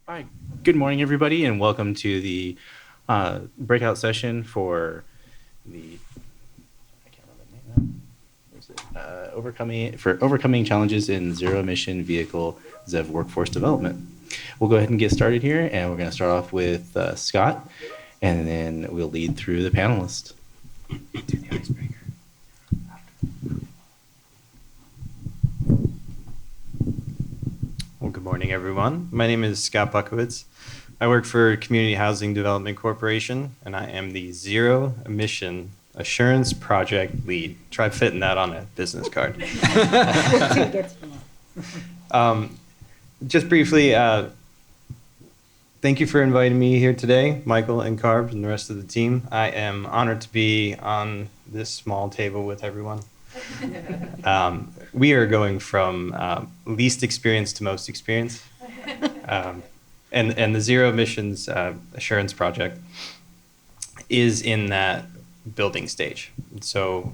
Hi, good morning, everybody, and welcome to the breakout session for the I can't remember the name now. Where's it? Overcoming challenges in zero emission vehicle ZEV workforce development. We'll go ahead and get started here, and we're going to start off with Scott, and then we'll lead through the panelists. Do the icebreaker. Well, good morning, everyone. My name is Scott Butckovitz. I work for Community Housing Development Corporation, and I am the Zero Emission Assurance Project Lead. Try fitting that on a business card. Just briefly, thank you for inviting me here today, Michael and CARB and the rest of the team. I am honored to be on this small table with everyone. We are going from least experience to most experience. And the Zero Emissions Assurance Project is in that building stage. So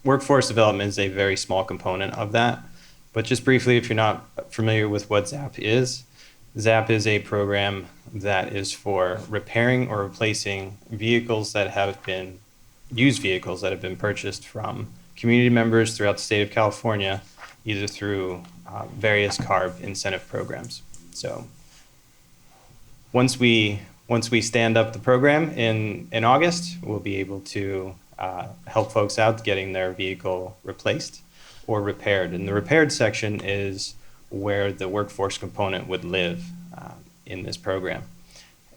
workforce development is a very small component of that. But just briefly, if you're not familiar with what ZAP is a program that is for repairing or replacing vehicles that have been used vehicles that have been purchased from community members throughout the state of California, either through various CARB incentive programs. So once we stand up the program in August, we'll be able to help folks out getting their vehicle replaced or repaired. And the repaired section is where the workforce component would live in this program.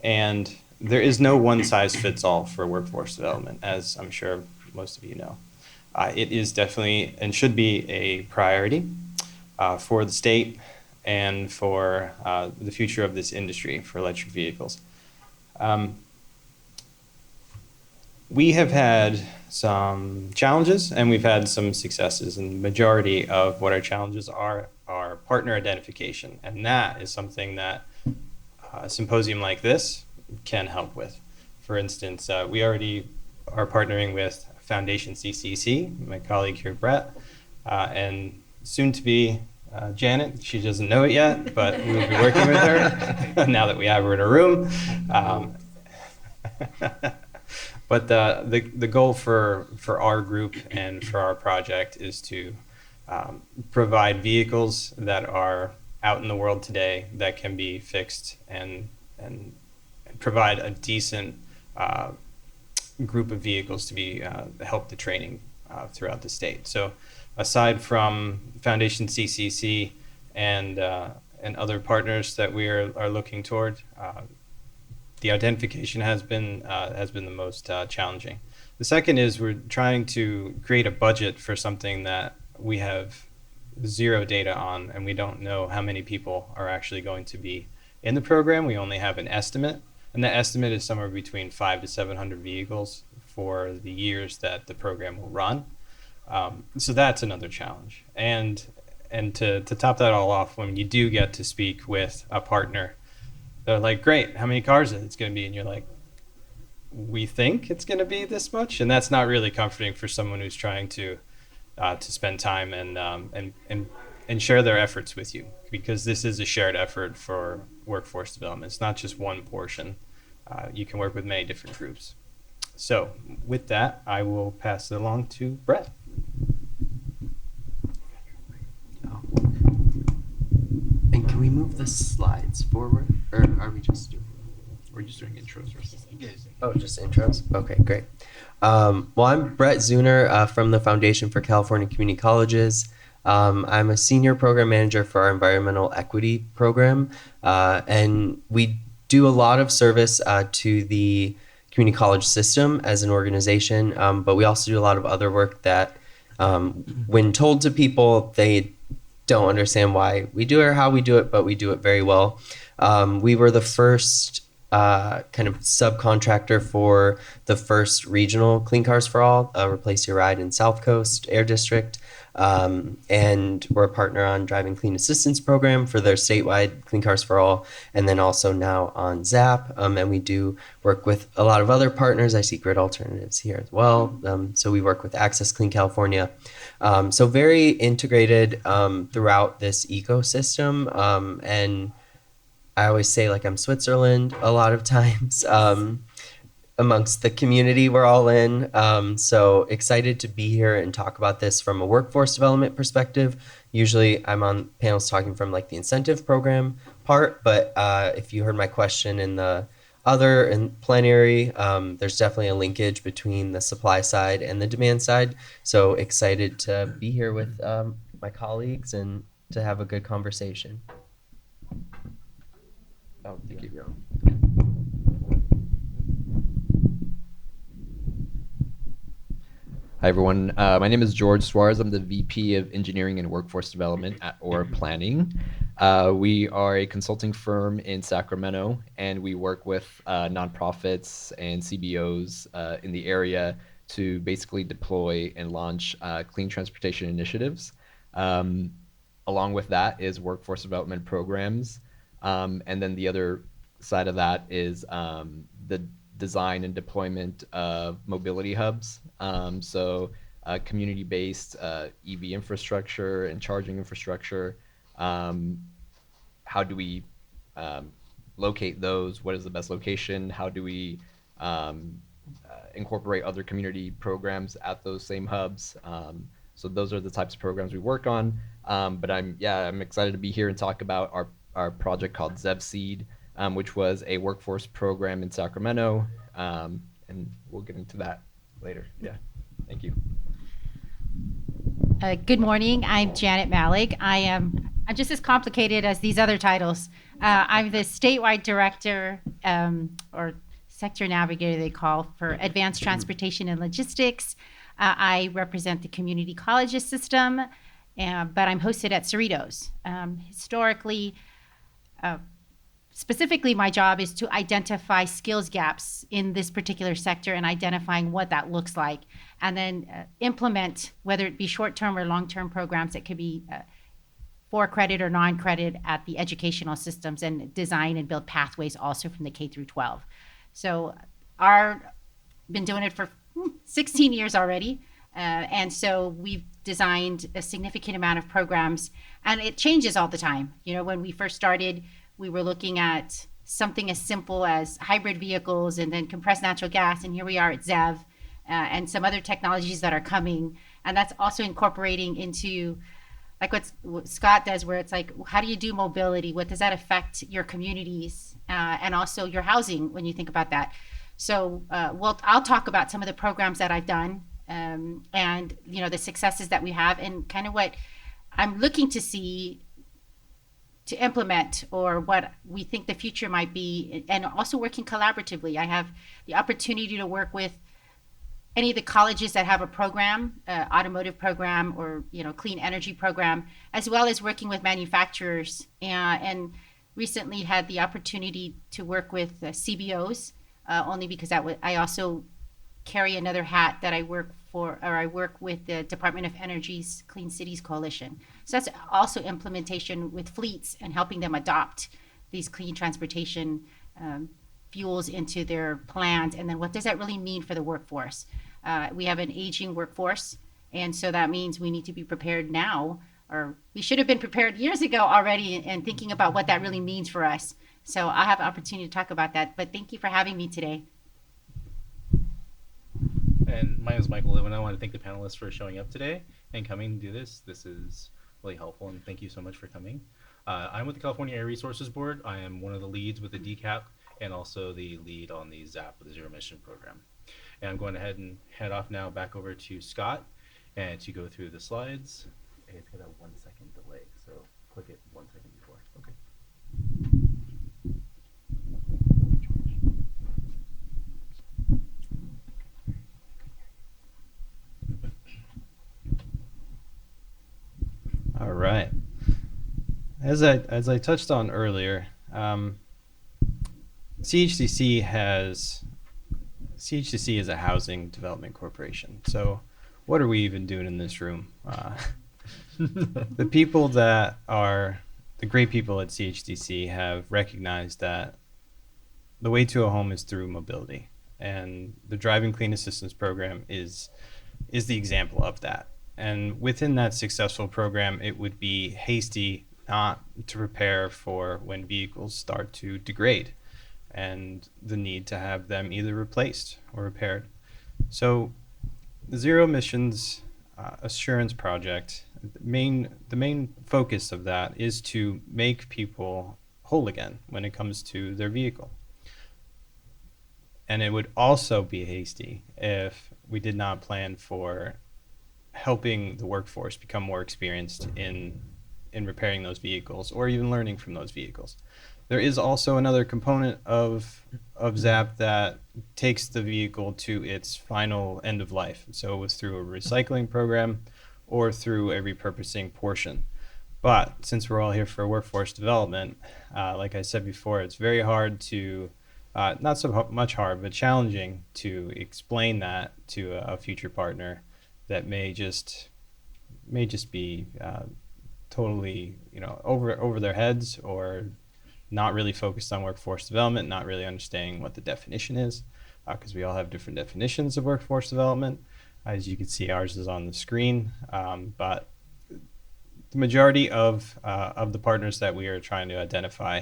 And there is no one size fits all for workforce development, as I'm sure most of you know. It is definitely and should be a priority for the state and for the future of this industry for electric vehicles. We have had some challenges and we've had some successes, and the majority of what our challenges are partner identification, and that is something that a symposium like this can help with. For instance, we already are partnering with Foundation CCC, my colleague here, Brett, and soon to be Jannet. She doesn't know it yet, but we will be working with her now that we have her in a room. But the goal for our group and for our project is to provide vehicles that are out in the world today that can be fixed and provide a decent group of vehicles to be help the training throughout the state. So aside from Foundation CCC and other partners that we are looking toward, the identification has been the most challenging. The second is we're trying to create a budget for something that we have zero data on, and we don't know how many people are actually going to be in the program. We only have an estimate, and the estimate is somewhere between 500 to 700 vehicles for the years that the program will run. So that's another challenge. And to top that all off, when you do get to speak with a partner, they're like, great, how many cars is it going to be? And you're like, we think it's going to be this much. And that's not really comforting for someone who's trying to spend time and share their efforts with you, because this is a shared effort for workforce development. It's not just one portion. You can work with many different groups. So with that, I will pass it along to Brett. And can we move the slides forward, or are we just doing? We're just doing intros. Oh, just intros? Okay, great. Well, I'm Brett Zeuner from the Foundation for California Community Colleges. I'm a senior program manager for our environmental equity program, and we do a lot of service to the community college system as an organization, but we also do a lot of other work that when told to people, they don't understand why we do it or how we do it, but we do it very well. We were the first kind of subcontractor for the first regional Clean Cars for All, Replace Your Ride in South Coast Air District. And we're a partner on Driving Clean Assistance Program for their statewide Clean Cars for All, and then also now on ZAP. And we do work with a lot of other partners. I see Grid Alternatives here as well. So we work with Access Clean California. So very integrated throughout this ecosystem. And I always say like I'm Switzerland a lot of times. Amongst the community we're all in. So excited to be here and talk about this from a workforce development perspective. Usually I'm on panels talking from like the incentive program part, but if you heard my question in the other and plenary, there's definitely a linkage between the supply side and the demand side. So excited to be here with my colleagues and to have a good conversation. Oh, thank you. Hi, everyone. My name is George Suarez. I'm the VP of Engineering and Workforce Development at Or Planning. We are a consulting firm in Sacramento, and we work with nonprofits and CBOs in the area to basically deploy and launch clean transportation initiatives. Along with that is workforce development programs. And then the other side of that is the design and deployment of mobility hubs. So community-based EV infrastructure and charging infrastructure. How do we locate those? What is the best location? How do we incorporate other community programs at those same hubs? So those are the types of programs we work on. But I'm excited to be here and talk about our project called ZEV, which was a workforce program in Sacramento, and we'll get into that later. Yeah, thank you. Good morning. I'm Jannet Malig. I'm just as complicated as these other titles. I'm the statewide director or sector navigator, they call, for advanced transportation and logistics. I represent the community colleges system, but I'm hosted at Cerritos. Historically, specifically, my job is to identify skills gaps in this particular sector and identifying what that looks like, and then implement, whether it be short-term or long-term programs that could be for credit or non-credit at the educational systems, and design and build pathways also from the K through 12. So been doing it for 16 years already. And so we've designed a significant amount of programs, and it changes all the time. You know, when we first started, we were looking at something as simple as hybrid vehicles and then compressed natural gas. And here we are at ZEV and some other technologies that are coming. And that's also incorporating into like what Scott does, where it's like, how do you do mobility? What does that affect your communities and also your housing when you think about that? So I'll talk about some of the programs that I've done and, you know, the successes that we have and kind of what I'm looking to see to implement, or what we think the future might be, and also working collaboratively. I have the opportunity to work with any of the colleges that have a program, automotive program, or, you know, clean energy program, as well as working with manufacturers, and recently had the opportunity to work with CBOs, only because I also carry another hat that I work with the Department of Energy's Clean Cities Coalition. So that's also implementation with fleets and helping them adopt these clean transportation fuels into their plans. And then what does that really mean for the workforce? We have an aging workforce, and so that means we need to be prepared now, or we should have been prepared years ago already, and thinking about what that really means for us. So I have an opportunity to talk about that, but thank you for having me today. And my name is Michael Litwin. I want to thank the panelists for showing up today and coming to do this. This is really helpful, and thank you so much for coming. I'm with the California Air Resources Board. I am one of the leads with the DCAP and also the lead on the ZAP, the Zero Emission Program. And I'm going ahead and head off now back over to Scott and to go through the slides. It's got a 1 second delay, so click it 1 second before. Okay. All right. As I touched on earlier, CHDC is a housing development corporation. So what are we even doing in this room? The people that are the great people at CHDC have recognized that the way to a home is through mobility, and the Driving Clean Assistance Program is the example of that. And within that successful program, it would be hasty not to prepare for when vehicles start to degrade and the need to have them either replaced or repaired. So the zero emissions assurance project, the main focus of that is to make people whole again when it comes to their vehicle. And it would also be hasty if we did not plan for helping the workforce become more experienced in repairing those vehicles or even learning from those vehicles. There is also another component of ZAP that takes the vehicle to its final end of life. So it was through a recycling program or through a repurposing portion. But since we're all here for workforce development, like I said before, it's very hard to, not so much hard, but challenging to explain that to a future partner that may just be totally, over their heads, or not really focused on workforce development, not really understanding what the definition is, because we all have different definitions of workforce development. As you can see, ours is on the screen, but the majority of the partners that we are trying to identify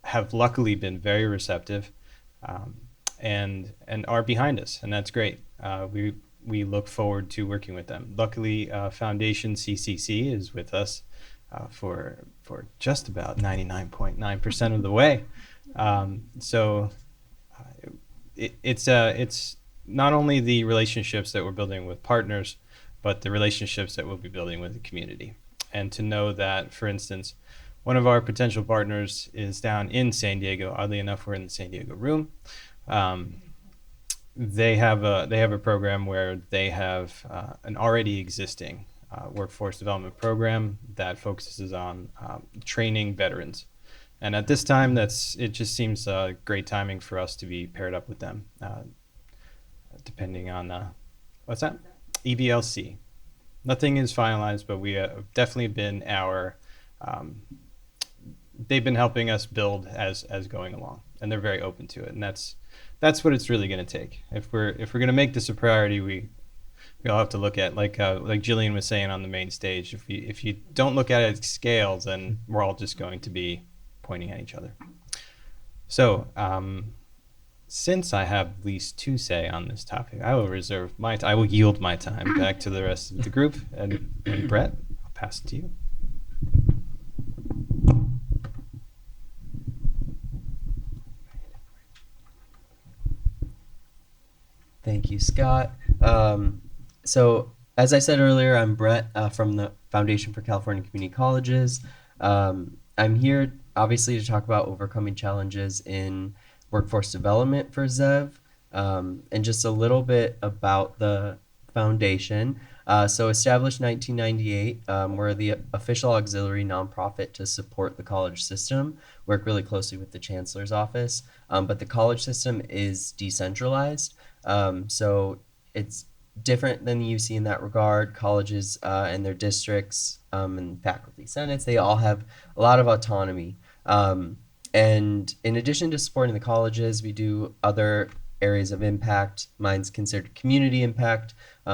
have luckily been very receptive and are behind us, and that's great. We look forward to working with them. Luckily, Foundation CCC is with us for just about 99.9% of the way. So it's not only the relationships that we're building with partners, but the relationships that we'll be building with the community. And to know that, for instance, one of our potential partners is down in San Diego. Oddly enough, we're in the San Diego room. They have a program where they have an already existing workforce development program that focuses on training veterans. And at this time, it just seems great timing for us to be paired up with them, depending on what's that? EVLC. Nothing is finalized, but we have definitely been they've been helping us build as going along, and they're very open to it. And that's what it's really going to take. If we're going to make this a priority, we all have to look at, like Jillian was saying on the main stage, if you don't look at it at scale, then we're all just going to be pointing at each other. So since I have at least to say on this topic, I will yield my time back to the rest of the group. And Brett, I'll pass it to you. Thank you, Scott. So as I said earlier, I'm Brett from the Foundation for California Community Colleges. I'm here obviously to talk about overcoming challenges in workforce development for ZEV, and just a little bit about the foundation. So established 1998, we're the official auxiliary nonprofit to support the college system, work really closely with the chancellor's office, but the college system is decentralized. So it's different than the UC in that regard. Colleges and their districts and faculty senates, they all have a lot of autonomy. And in addition to supporting the colleges, we do other areas of impact. Mine's considered community impact,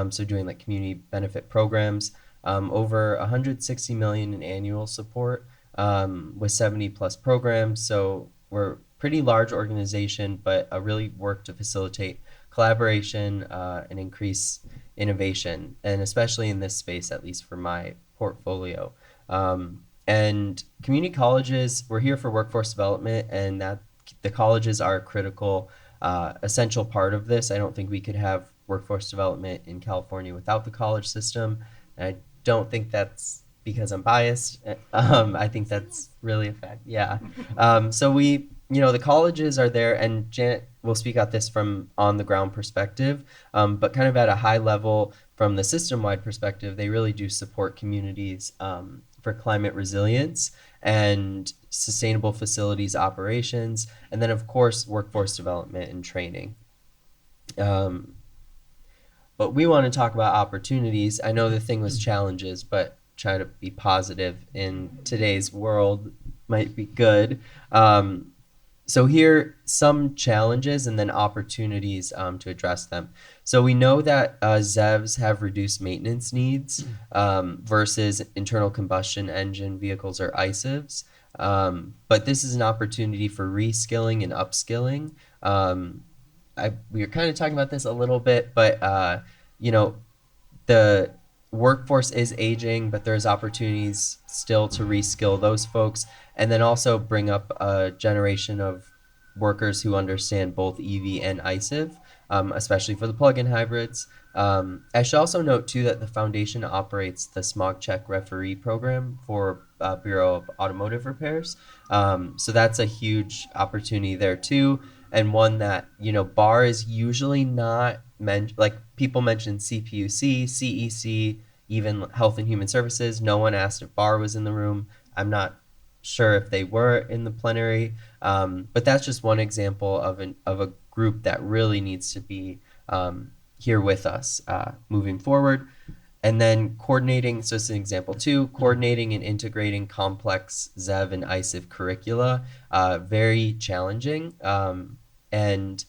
so doing like community benefit programs. Over 160 million in annual support with 70 plus programs. So we're a pretty large organization, but really work to facilitate collaboration and increase innovation, and especially in this space, at least for my portfolio. And community colleges, we're here for workforce development, and that the colleges are a critical, essential part of this. I don't think we could have workforce development in California without the college system. And I don't think that's because I'm biased. I think that's really a fact. Yeah. So the colleges are there, and Jannet will speak out this from on the ground perspective, but kind of at a high level from the system-wide perspective, they really do support communities for climate resilience and sustainable facilities operations, and then of course workforce development and training. But we want to talk about opportunities. I know the thing was challenges, but try to be positive in today's world might be good. So here some challenges and then opportunities to address them. So we know that ZEVs have reduced maintenance needs versus internal combustion engine vehicles or ICEVs. But this is an opportunity for reskilling and upskilling. We were kind of talking about this a little bit, but you know, the workforce is aging, but there's opportunities still to reskill those folks, and then also bring up a generation of workers who understand both EV and ICEV, especially for the plug-in hybrids. I should also note too that the foundation operates the Smog Check Referee program for Bureau of Automotive Repairs. So that's a huge opportunity there too, and one that, you know, bar is usually not like people mention CPUC, CEC, even Health and Human Services. No one asked if bar was in the room. I'm not sure if they were in the plenary, but that's just one example of a group that really needs to be here with us moving forward. And then coordinating, so it's an example too, coordinating and integrating complex ZEV and ICEV curricula, very challenging. And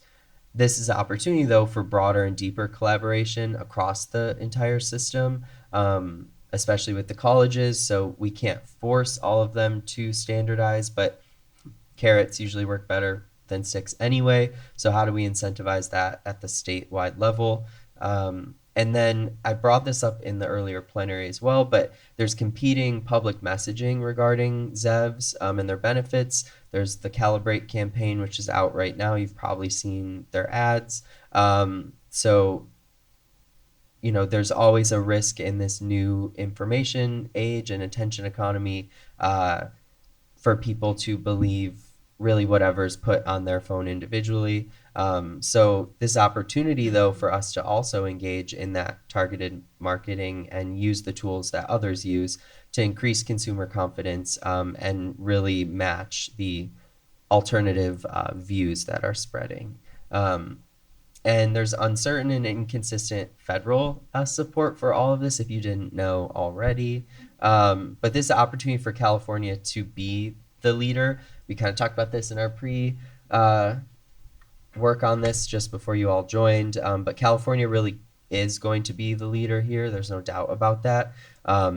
this is an opportunity, though, for broader and deeper collaboration across the entire system, especially with the colleges. So we can't force all of them to standardize, but carrots usually work better than sticks anyway. So how do we incentivize that at the statewide level? And then I brought this up in the earlier plenary as well, but there's competing public messaging regarding ZEVs and their benefits. There's the Calibrate campaign, which is out right now. You've probably seen their ads. So, you know, there's always a risk in this new information age and attention economy for people to believe really whatever's put on their phone individually. So this opportunity, though, for us to also engage in that targeted marketing and use the tools that others use to increase consumer confidence and really match the alternative views that are spreading. And there's uncertain and inconsistent federal support for all of this, if you didn't know already. But this is an opportunity for California to be the leader. We kind of talked about this in our work on this just before you all joined, but California really is going to be the leader here. There's no doubt about that.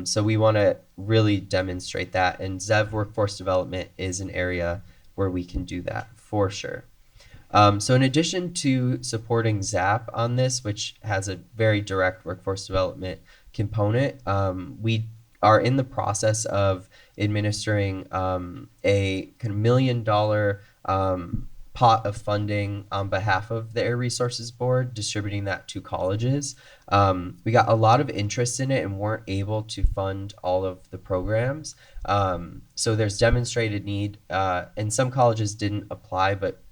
So we want to really demonstrate that, and ZEV workforce development is an area where we can do that for sure. So in addition to supporting ZAP on this, which has a very direct workforce development component, we are in the process of administering a kind of $1 million pot of funding on behalf of the Air Resources Board, distributing that to colleges. We got a lot of interest in it and weren't able to fund all of the programs. So there's demonstrated need, and some colleges didn't apply, but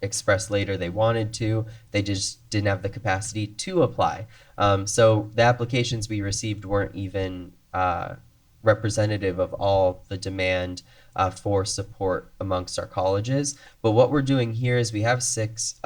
expressed later they wanted to. They just didn't have the capacity to apply. So the applications we received weren't even representative of all the demand for support amongst our colleges. But what we're doing here is we have 6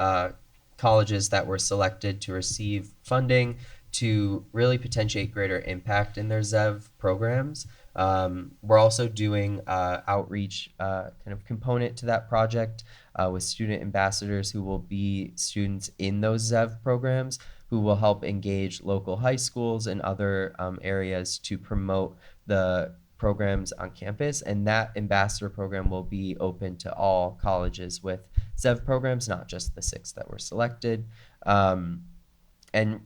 colleges that were selected to receive funding to really potentiate greater impact in their ZEV programs. We're also doing outreach kind of component to that project with student ambassadors who will be students in those ZEV programs, who will help engage local high schools and other areas to promote the programs on campus. And that ambassador program will be open to all colleges with ZEV programs, not just the 6 that were selected. And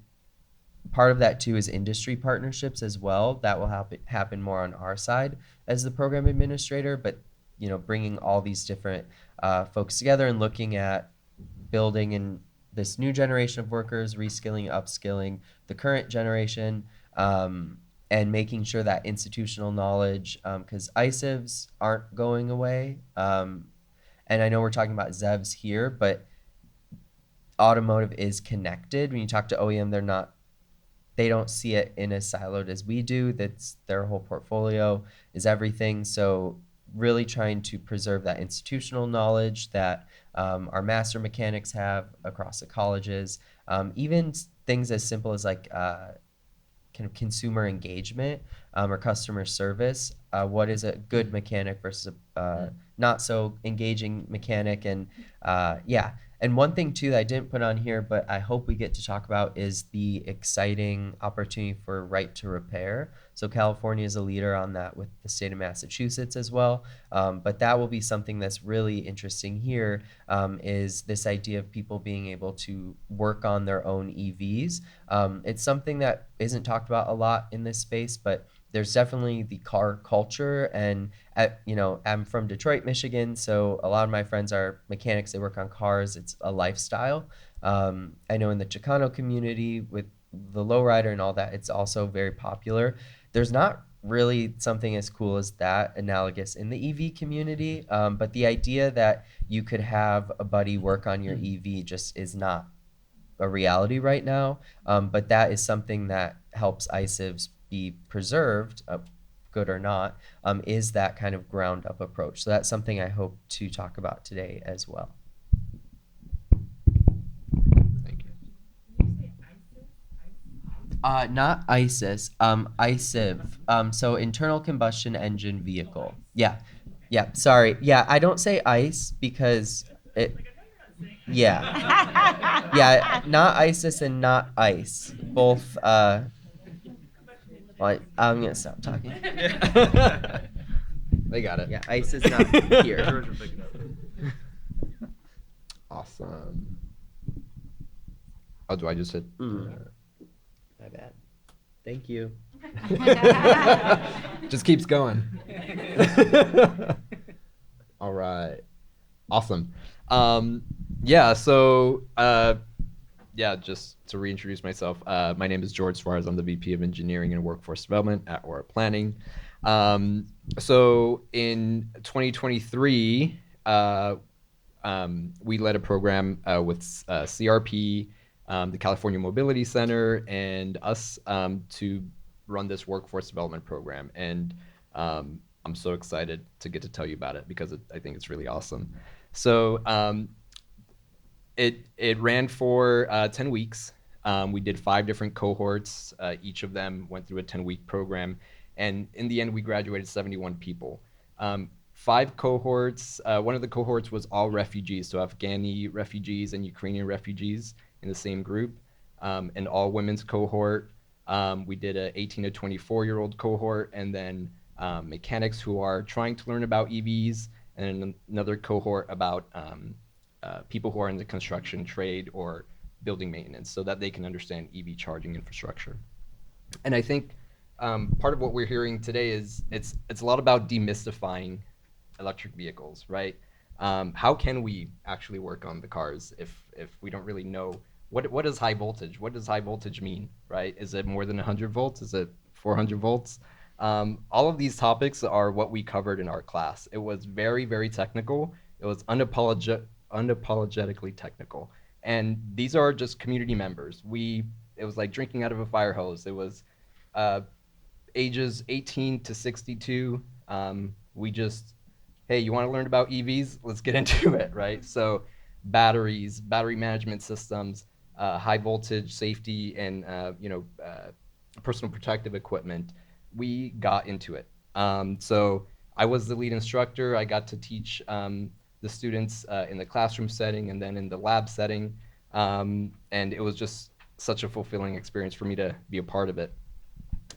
part of that too is industry partnerships as well. That will happen more on our side as the program administrator, but you know, bringing all these different folks together and looking at building in this new generation of workers, reskilling, upskilling the current generation, and making sure that institutional knowledge, because ICEVs aren't going away. And I know we're talking about ZEVs here, but automotive is connected. When you talk to OEM, they don't see it in as siloed as we do. That's their whole portfolio is everything. So really trying to preserve that institutional knowledge that our master mechanics have across the colleges. Even things as simple as like kind of consumer engagement or customer service. What is a good mechanic versus a not so engaging mechanic? And yeah. And one thing too that I didn't put on here, but I hope we get to talk about is the exciting opportunity for right to repair. So California is a leader on that with the state of Massachusetts as well. But that will be something that's really interesting here, is this idea of people being able to work on their own EVs. It's something that isn't talked about a lot in this space, but there's definitely the car culture. And I'm from Detroit, Michigan, so a lot of my friends are mechanics. They work on cars. It's a lifestyle. I know in the Chicano community with the lowrider and all that, it's also very popular. There's not really something as cool as that analogous in the EV community, but the idea that you could have a buddy work on your EV just is not a reality right now. But that is something that helps ICIVs be preserved, good or not, is that kind of ground up approach. So that's something I hope to talk about today as well. Thank you. Not ISIS, ICIV. So internal combustion engine vehicle. Yeah. Sorry. Yeah, I don't say ICE because it. Yeah. Yeah, not ISIS and not ICE. Both. Well, I'm gonna stop talking. They got it. Yeah, ICE is not here. Awesome. Oh, do I just hit? My bad. Thank you. Just keeps going. All right. Awesome. Yeah, so just to reintroduce myself, my name is George Suarez. I'm the VP of Engineering and Workforce Development at Aura Planning. So in 2023, we led a program with CRP, the California Mobility Center, and us to run this workforce development program. And I'm so excited to get to tell you about it because I think it's really awesome. So it ran for 10 weeks. We did 5 different cohorts. Each of them went through a 10-week program. And in the end, we graduated 71 people. 5 cohorts. One of the cohorts was all refugees, so Afghani refugees and Ukrainian refugees in the same group. An all women's cohort. We did a 18 to 24-year-old cohort, and then mechanics who are trying to learn about EVs, and another cohort about people who are in the construction trade or building maintenance, so that they can understand EV charging infrastructure. And I think part of what we're hearing today is it's a lot about demystifying electric vehicles, right? How can we actually work on the cars if we don't really know what is high voltage? What does high voltage mean, right? Is it more than 100 volts? Is it 400 volts? All of these topics are what we covered in our class. It was very, very technical. It was unapologetically technical. And these are just community members. It was like drinking out of a fire hose. It was ages 18 to 62. We just, hey, you want to learn about EVs? Let's get into it, right? So batteries, battery management systems, high voltage safety, and personal protective equipment. We got into it. So I was the lead instructor. I got to teach the students in the classroom setting and then in the lab setting. And it was just such a fulfilling experience for me to be a part of it.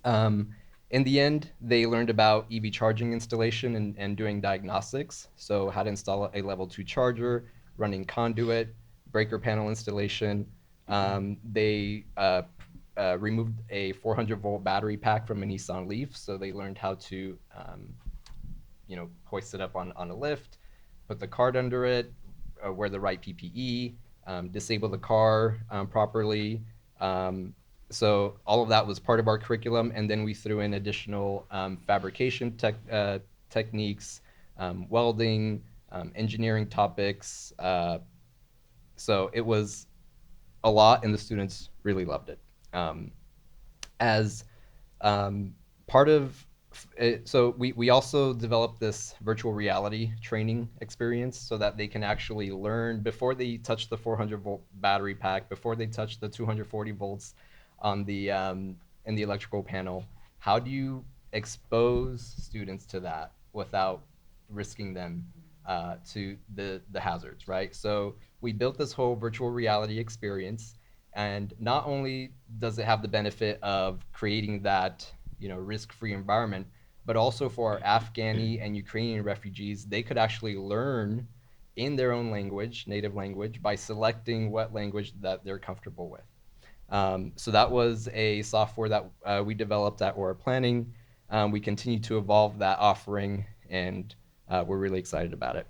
In the end, they learned about EV charging installation and doing diagnostics. So how to install a level 2 charger, running conduit, breaker panel installation. They removed a 400 volt battery pack from a Nissan Leaf. So they learned how to hoist it up on a lift, put the card under it, wear the right PPE, disable the car properly. So all of that was part of our curriculum, and then we threw in additional fabrication techniques, welding, engineering topics. So it was a lot, and the students really loved it. As part of it, so we also developed this virtual reality training experience so that they can actually learn before they touch the 400 volt battery pack, before they touch the 240 volts on the in the electrical panel, how do you expose students to that without risking them to the hazards, right? So we built this whole virtual reality experience, and not only does it have the benefit of creating that, you know, risk-free environment, but also for our Afghani and Ukrainian refugees, they could actually learn in their own language, native language, by selecting what language that they're comfortable with. So that was a software that we developed at Aura Planning. We continue to evolve that offering, and we're really excited about it.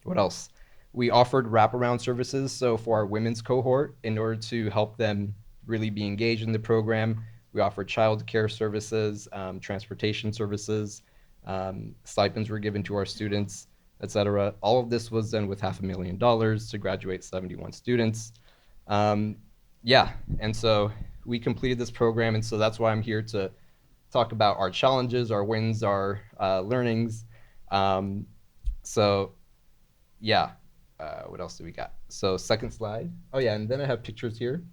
What else? We offered wraparound services. So for our women's cohort, in order to help them really be engaged in the program, we offered childcare services, transportation services, stipends were given to our students, etc. All of this was done with $500,000 to graduate 71 students. Yeah, and so we completed this program, and so that's why I'm here to talk about our challenges, our wins, our learnings. So yeah, what else do we got? So second slide. Oh yeah, and then I have pictures here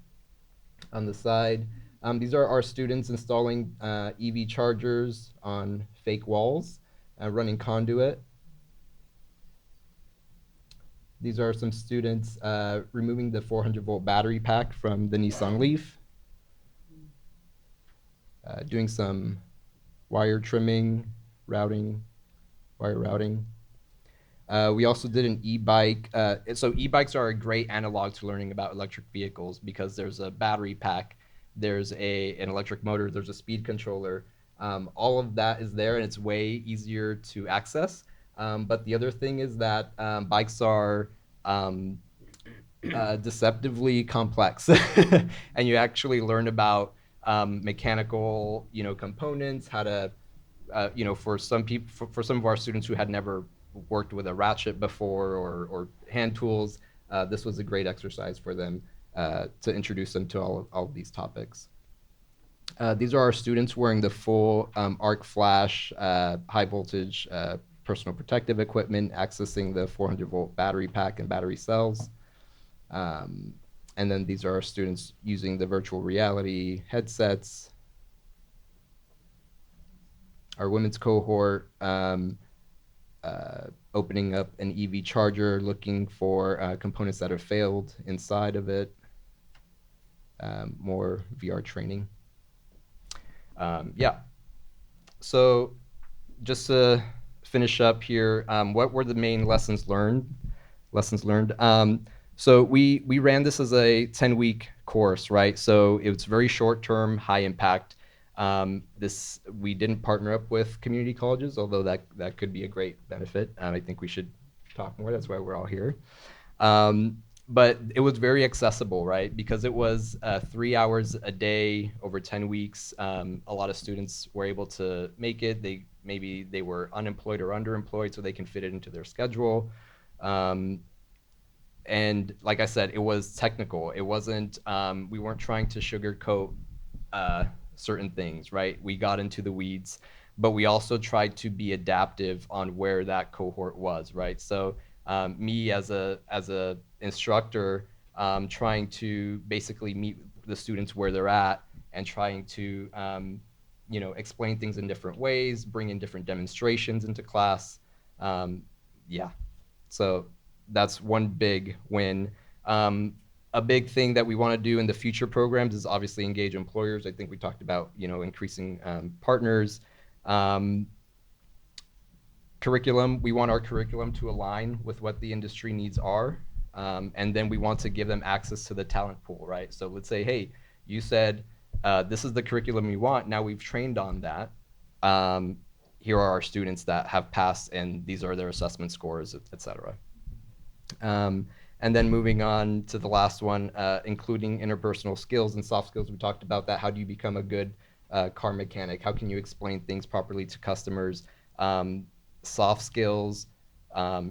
on the side. These are our students installing EV chargers on fake walls, running conduit. These are some students removing the 400-volt battery pack from the Nissan Leaf, doing some wire trimming, routing, wire routing. We also did an e-bike. So e-bikes are a great analog to learning about electric vehicles because there's a battery pack, there's an electric motor, there's a speed controller. All of that is there, and it's way easier to access. But the other thing is that bikes are deceptively complex, and you actually learn about mechanical, components, how to, for some people, for some of our students who had never worked with a ratchet before or hand tools, this was a great exercise for them to introduce them to all of these topics. These are our students wearing the full arc flash, high voltage personal protective equipment, accessing the 400-volt battery pack and battery cells. And then these are our students using the virtual reality headsets. Our women's cohort opening up an EV charger, looking for components that have failed inside of it. More VR training. Yeah. So just to finish up here, what were the main lessons learned? So we ran this as a 10-week course, right? So it was very short term, high impact. We didn't partner up with community colleges, although that could be a great benefit. I think we should talk more. That's why we're all here. But it was very accessible, right? Because it was 3 hours a day over 10 weeks. A lot of students were able to make it. Maybe they were unemployed or underemployed, so they can fit it into their schedule. And like I said, it was technical. It wasn't, we weren't trying to sugarcoat certain things, right? We got into the weeds, but we also tried to be adaptive on where that cohort was, right? So me as a instructor, trying to basically meet the students where they're at and trying to explain things in different ways, bring in different demonstrations into class. Yeah, so that's one big win. A big thing that we want to do in the future programs is obviously engage employers. I think we talked about, increasing partners. Curriculum, we want our curriculum to align with what the industry needs are. And then we want to give them access to the talent pool, right? So let's say, hey, you said, this is the curriculum you want. Now we've trained on that. Here are our students that have passed, and these are their assessment scores, et cetera. And then moving on to the last one, including interpersonal skills and soft skills. We talked about that. How do you become a good car mechanic? How can you explain things properly to customers? Soft skills,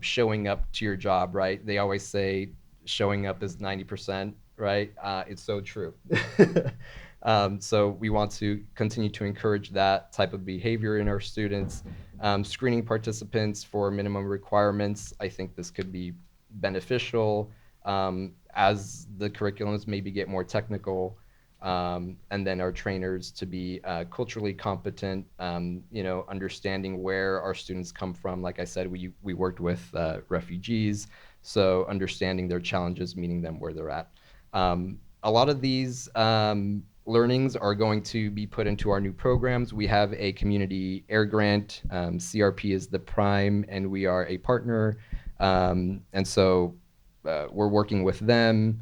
showing up to your job, right? They always say showing up is 90%, right? It's so true. So we want to continue to encourage that type of behavior in our students. Screening participants for minimum requirements. I think this could be beneficial as the curriculums maybe get more technical. And then our trainers to be culturally competent, understanding where our students come from. Like I said, we worked with refugees, so understanding their challenges, meeting them where they're at. A lot of these learnings are going to be put into our new programs. We have a community air grant. CRP is the prime, and we are a partner. And so we're working with them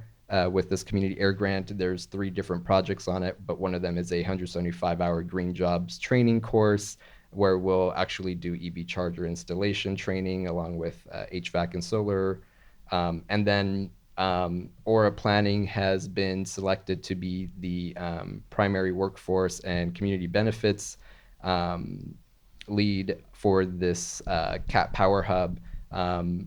with this community air grant. There's 3 different projects on it, but one of them is a 175-hour green jobs training course where we'll actually do EV charger installation training along with HVAC and solar. And then Aura Planning has been selected to be the primary workforce and community benefits lead for this CAT Power Hub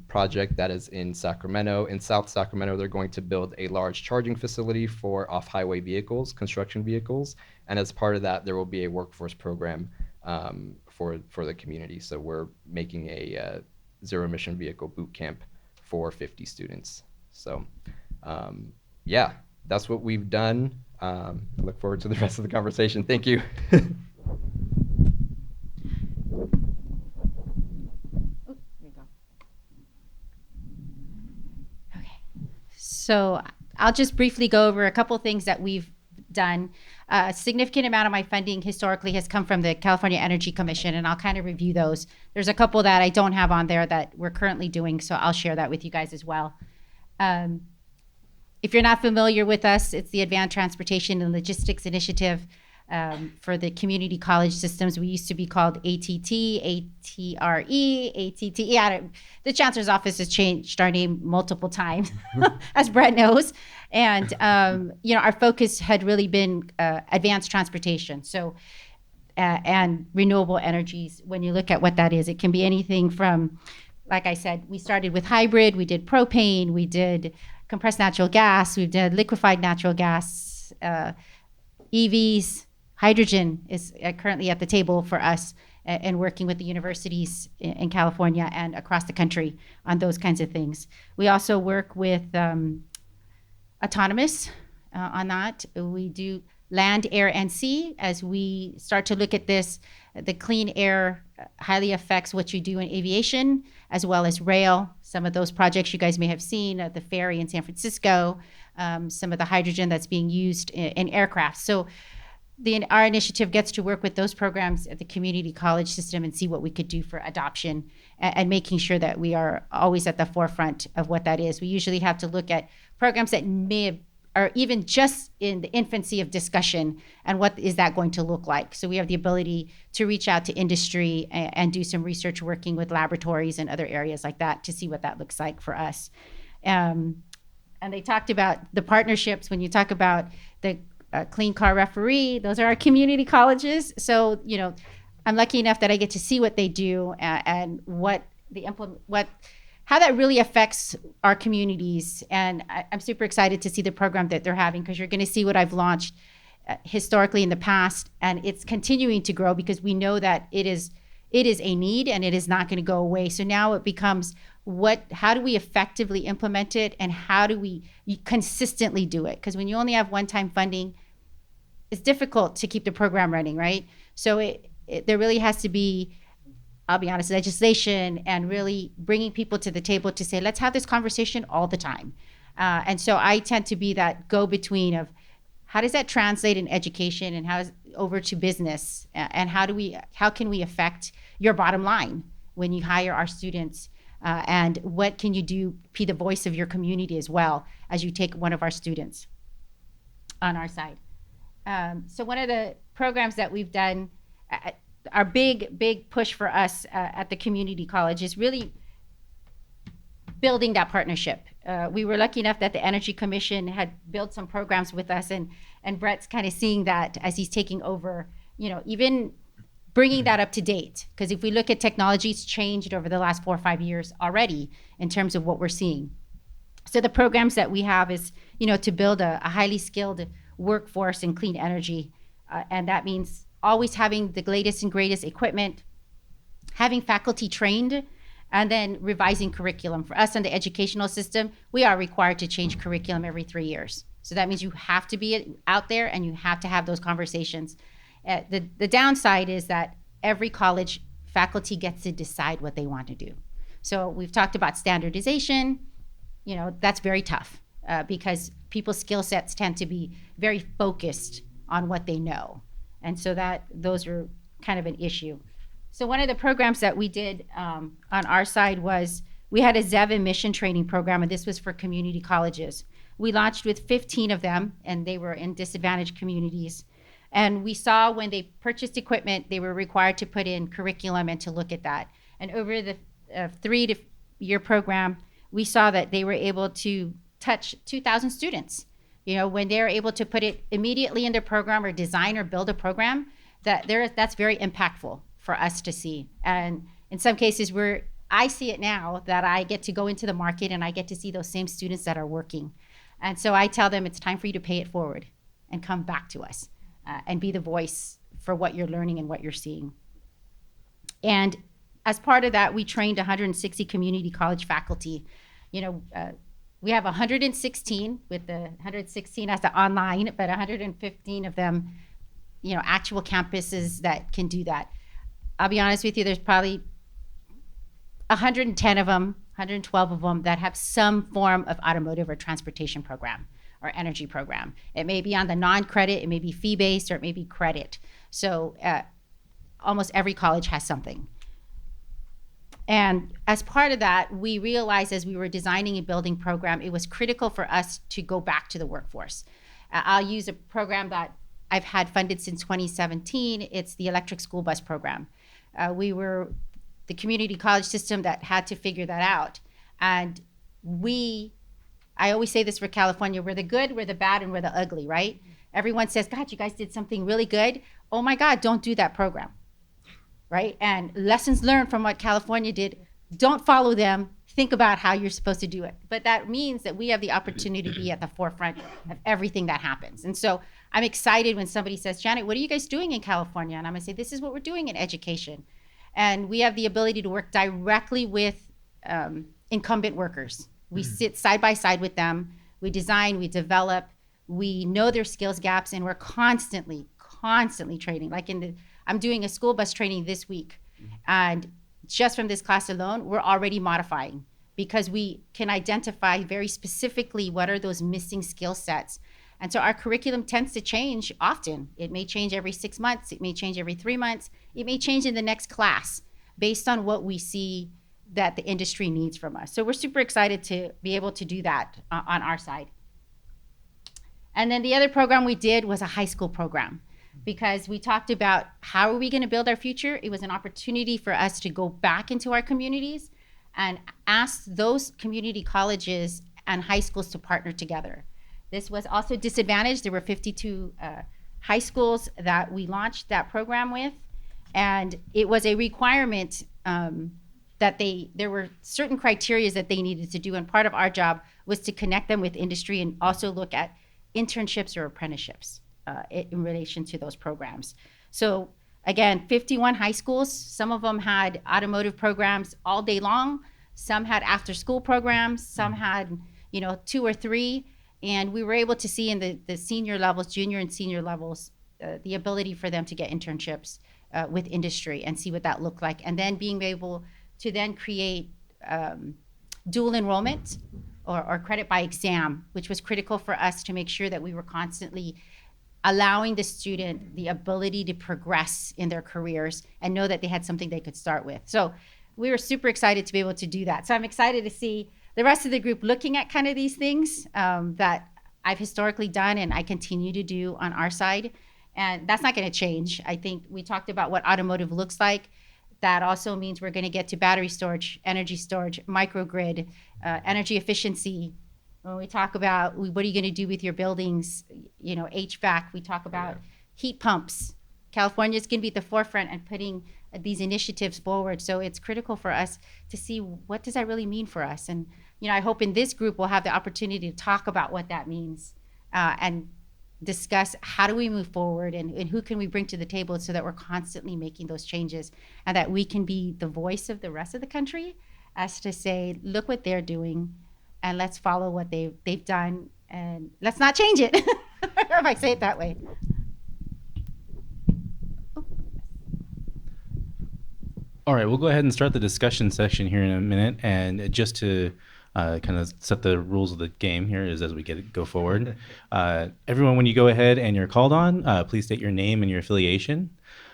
project that is in Sacramento. In South Sacramento, they're going to build a large charging facility for off-highway vehicles, construction vehicles, and as part of that, there will be a workforce program for the community. So we're making a zero-emission vehicle boot camp for 50 students. So, yeah, that's what we've done. I look forward to the rest of the conversation. Thank you. So I'll just briefly go over a couple things that we've done. A significant amount of my funding historically has come from the California Energy Commission, and I'll kind of review those. There's a couple that I don't have on there that we're currently doing, so I'll share that with you guys as well. If you're not familiar with us, it's the Advanced Transportation and Logistics Initiative for the community college systems. We used to be called ATT, ATRE, ATT. Yeah, the chancellor's office has changed our name multiple times, as Brett knows. And, our focus had really been advanced transportation. So, and renewable energies, when you look at what that is, it can be anything from, like I said, we started with hybrid, we did propane, we did compressed natural gas, we did liquefied natural gas, EVs. Hydrogen is currently at the table for us and working with the universities in California and across the country on those kinds of things. We also work with autonomous on that. We do land, air, and sea. As we start to look at this, the clean air highly affects what you do in aviation, as well as rail. Some of those projects you guys may have seen, the ferry in San Francisco, some of the hydrogen that's being used in aircraft. So our initiative gets to work with those programs at the community college system and see what we could do for adoption and making sure that we are always at the forefront of what that is. We usually have to look at programs that are even just in the infancy of discussion and what is that going to look like. So we have the ability to reach out to industry and do some research working with laboratories and other areas like that to see what that looks like for us. And they talked about the partnerships. When you talk about the Clean Car Referee, those are our community colleges. So, I'm lucky enough that I get to see what they do and how that really affects our communities. And I'm super excited to see the program that they're having, because you're going to see what I've launched historically in the past, and it's continuing to grow because we know that it is a need and it is not going to go away. So now it becomes how do we effectively implement it, and how do we consistently do it? Because when you only have one-time funding, it's difficult to keep the program running, right? So there really has to be, I'll be honest, legislation and really bringing people to the table to say, let's have this conversation all the time. And so I tend to be that go-between of how does that translate in education and how is over to business, and how can we affect your bottom line when you hire our students, and what can you do, be the voice of your community as well as you take one of our students on our side. So one of the programs that we've done, our big push for us at the community college is really building that partnership. We were lucky enough that the Energy Commission had built some programs with us, and Brett's kind of seeing that as he's taking over, even bringing that up to date. Because if we look at technology, it's changed over the last 4 or 5 years already in terms of what we're seeing. So the programs that we have is, to build a highly skilled workforce in clean energy. And that means always having the latest and greatest equipment, having faculty trained, and then revising curriculum. For us in the educational system, we are required to change curriculum every 3 years. So that means you have to be out there and you have to have those conversations. The downside is that every college faculty gets to decide what they want to do. So we've talked about standardization. You know, that's very tough because people's skill sets tend to be very focused on what they know. And so those are kind of an issue. So one of the programs that we did on our side was we had a ZEV Emission training program, and this was for community colleges. We launched with 15 of them, and they were in disadvantaged communities. And we saw when they purchased equipment, they were required to put in curriculum and to look at that. And over the 3-year program, we saw that they were able to touch 2,000 students. You know, when they're able to put it immediately in their program or design or build a program, that's very impactful for us to see. And in some cases, I see it now that I get to go into the market and I get to see those same students that are working. And so I tell them it's time for you to pay it forward and come back to us and be the voice for what you're learning and what you're seeing. And as part of that, we trained 160 community college faculty. You know, we have 116 with the 116 as the online, but 115 of them, you know, actual campuses that can do that. I'll be honest with you, there's probably 110 of them, 112 of them that have some form of automotive or transportation program or energy program. It may be on the non-credit, it may be fee-based, or it may be credit. So almost every college has something. And as part of that, we realized as we were designing and building program, it was critical for us to go back to the workforce. I'll use a program that I've had funded since 2017. It's the electric school bus program. We were the community college system that had to figure that out. And I always say this for California, we're the good, we're the bad, and we're the ugly, right? Everyone says, God, you guys did something really good. Oh my God, don't do that program. Right? And lessons learned from what California did, don't follow them. Think about how you're supposed to do it. But that means that we have the opportunity to be at the forefront of everything that happens. And so I'm excited when somebody says, Jannet, what are you guys doing in California? And I'm gonna say, this is what we're doing in education. And we have the ability to work directly with incumbent workers. We sit side by side with them. We design, we develop, we know their skills gaps, and we're constantly training. Like I'm doing a school bus training this week. And just from this class alone, we're already modifying because we can identify very specifically what are those missing skill sets. And so our curriculum tends to change often. It may change every 6 months. It may change every 3 months. It may change in the next class based on what we see that the industry needs from us. So we're super excited to be able to do that on our side. And then the other program we did was a high school program, because we talked about how are we going to build our future. It was an opportunity for us to go back into our communities and ask those community colleges and high schools to partner together. This was also disadvantaged. There were 52 high schools that we launched that program with, and it was a requirement that there were certain criteria that they needed to do, and part of our job was to connect them with industry and also look at internships or apprenticeships in relation to those programs. So again, 51 high schools. Some of them had automotive programs all day long. Some had after-school programs. Some had, 2 or 3. And we were able to see in the senior levels, junior and senior levels, the ability for them to get internships with industry and see what that looked like. And then being able to then create dual enrollment or credit by exam, which was critical for us to make sure that we were constantly allowing the student the ability to progress in their careers and know that they had something they could start with. So we were super excited to be able to do that. So I'm excited to see the rest of the group looking at kind of these things that I've historically done and I continue to do on our side. And that's not going to change. I think we talked about what automotive looks like. That also means we're going to get to battery storage, energy storage, microgrid, energy efficiency. When we talk about what are you going to do with your buildings, HVAC, we talk about heat pumps. California is going to be at the forefront and putting these initiatives forward. So it's critical for us to see what does that really mean for us. And, I hope in this group we'll have the opportunity to talk about what that means and discuss how do we move forward and who can we bring to the table so that we're constantly making those changes and that we can be the voice of the rest of the country as to say, look what they're doing and let's follow what they've done And let's not change it, if I say it that way. All right, we'll go ahead and start the discussion section here in a minute. And just to kind of set the rules of the game here is as we go forward. Everyone, when you go ahead and you're called on, please state your name and your affiliation.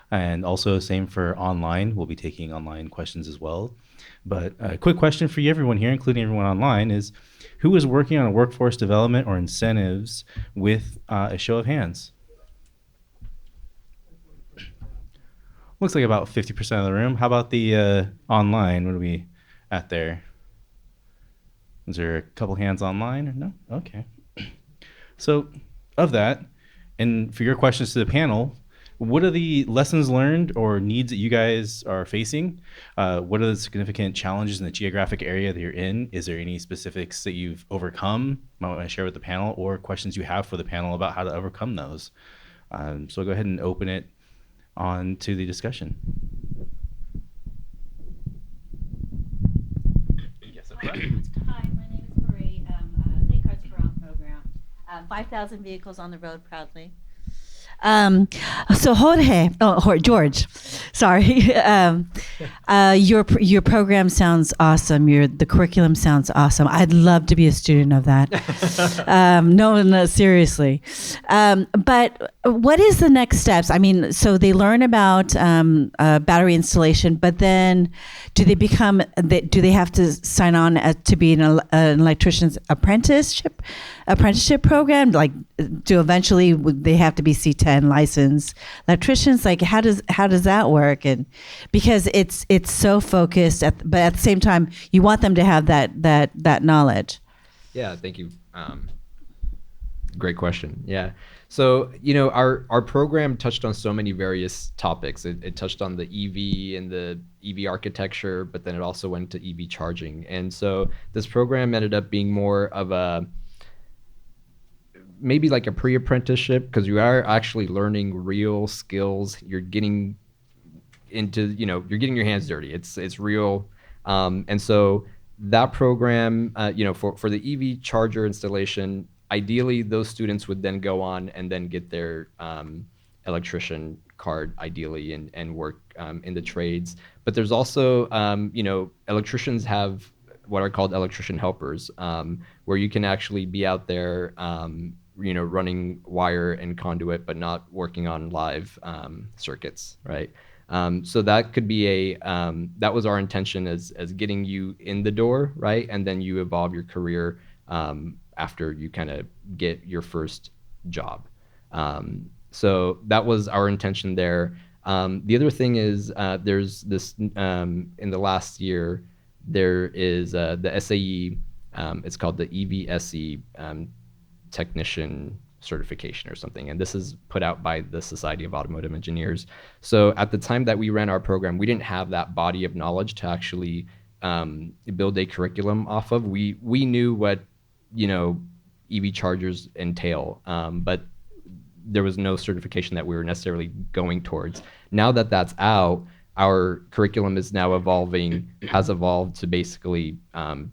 And also same for online. We'll be taking online questions as well. But a quick question for you, everyone here, including everyone online, is who is working on workforce development or incentives with a show of hands? Looks like about 50% of the room. How about the online? What are we at there? Is there a couple hands online or no? Okay. So of that, and for your questions to the panel, what are the lessons learned or needs that you guys are facing? What are the significant challenges in the geographic area that you're in? Is there any specifics that you've overcome, might want to share with the panel, or questions you have for the panel about how to overcome those? So go ahead and open it on to the discussion. Yes, Hi, my name is Marie. Lead Cards for All program. 5,000 vehicles on the road proudly. So George, sorry. Your program sounds awesome. The curriculum sounds awesome. I'd love to be a student of that. No, seriously. But what is the next steps? I mean, so they learn about battery installation, but then do they have to sign on to be an electrician's apprenticeship program? Like, do eventually they have to be C10 licensed electricians? Like, how does that work? And because it's so focused, but at the same time, you want them to have that knowledge. Yeah, thank you. Great question. Yeah. So, our program touched on so many various topics. It touched on the EV and the EV architecture, but then it also went to EV charging. And so this program ended up being more of maybe like a pre-apprenticeship, because you are actually learning real skills. You're getting into, you're getting your hands dirty. It's real. And so that program, for the EV charger installation, ideally those students would then go on and then get their electrician card, ideally, and work in the trades. But there's also, electricians have what are called electrician helpers, where you can actually be out there, running wire and conduit, but not working on live circuits, right? So that could be that was our intention as getting you in the door, right? And then you evolve your career after you kind of get your first job. So that was our intention there. The other thing is there's this, in the last year, there is the SAE, it's called the EVSE technician certification or something. And this is put out by the Society of Automotive Engineers. So at the time that we ran our program, we didn't have that body of knowledge to actually build a curriculum off of. We knew what, EV chargers entail, but there was no certification that we were necessarily going towards. Now that that's out, our curriculum is now has evolved to basically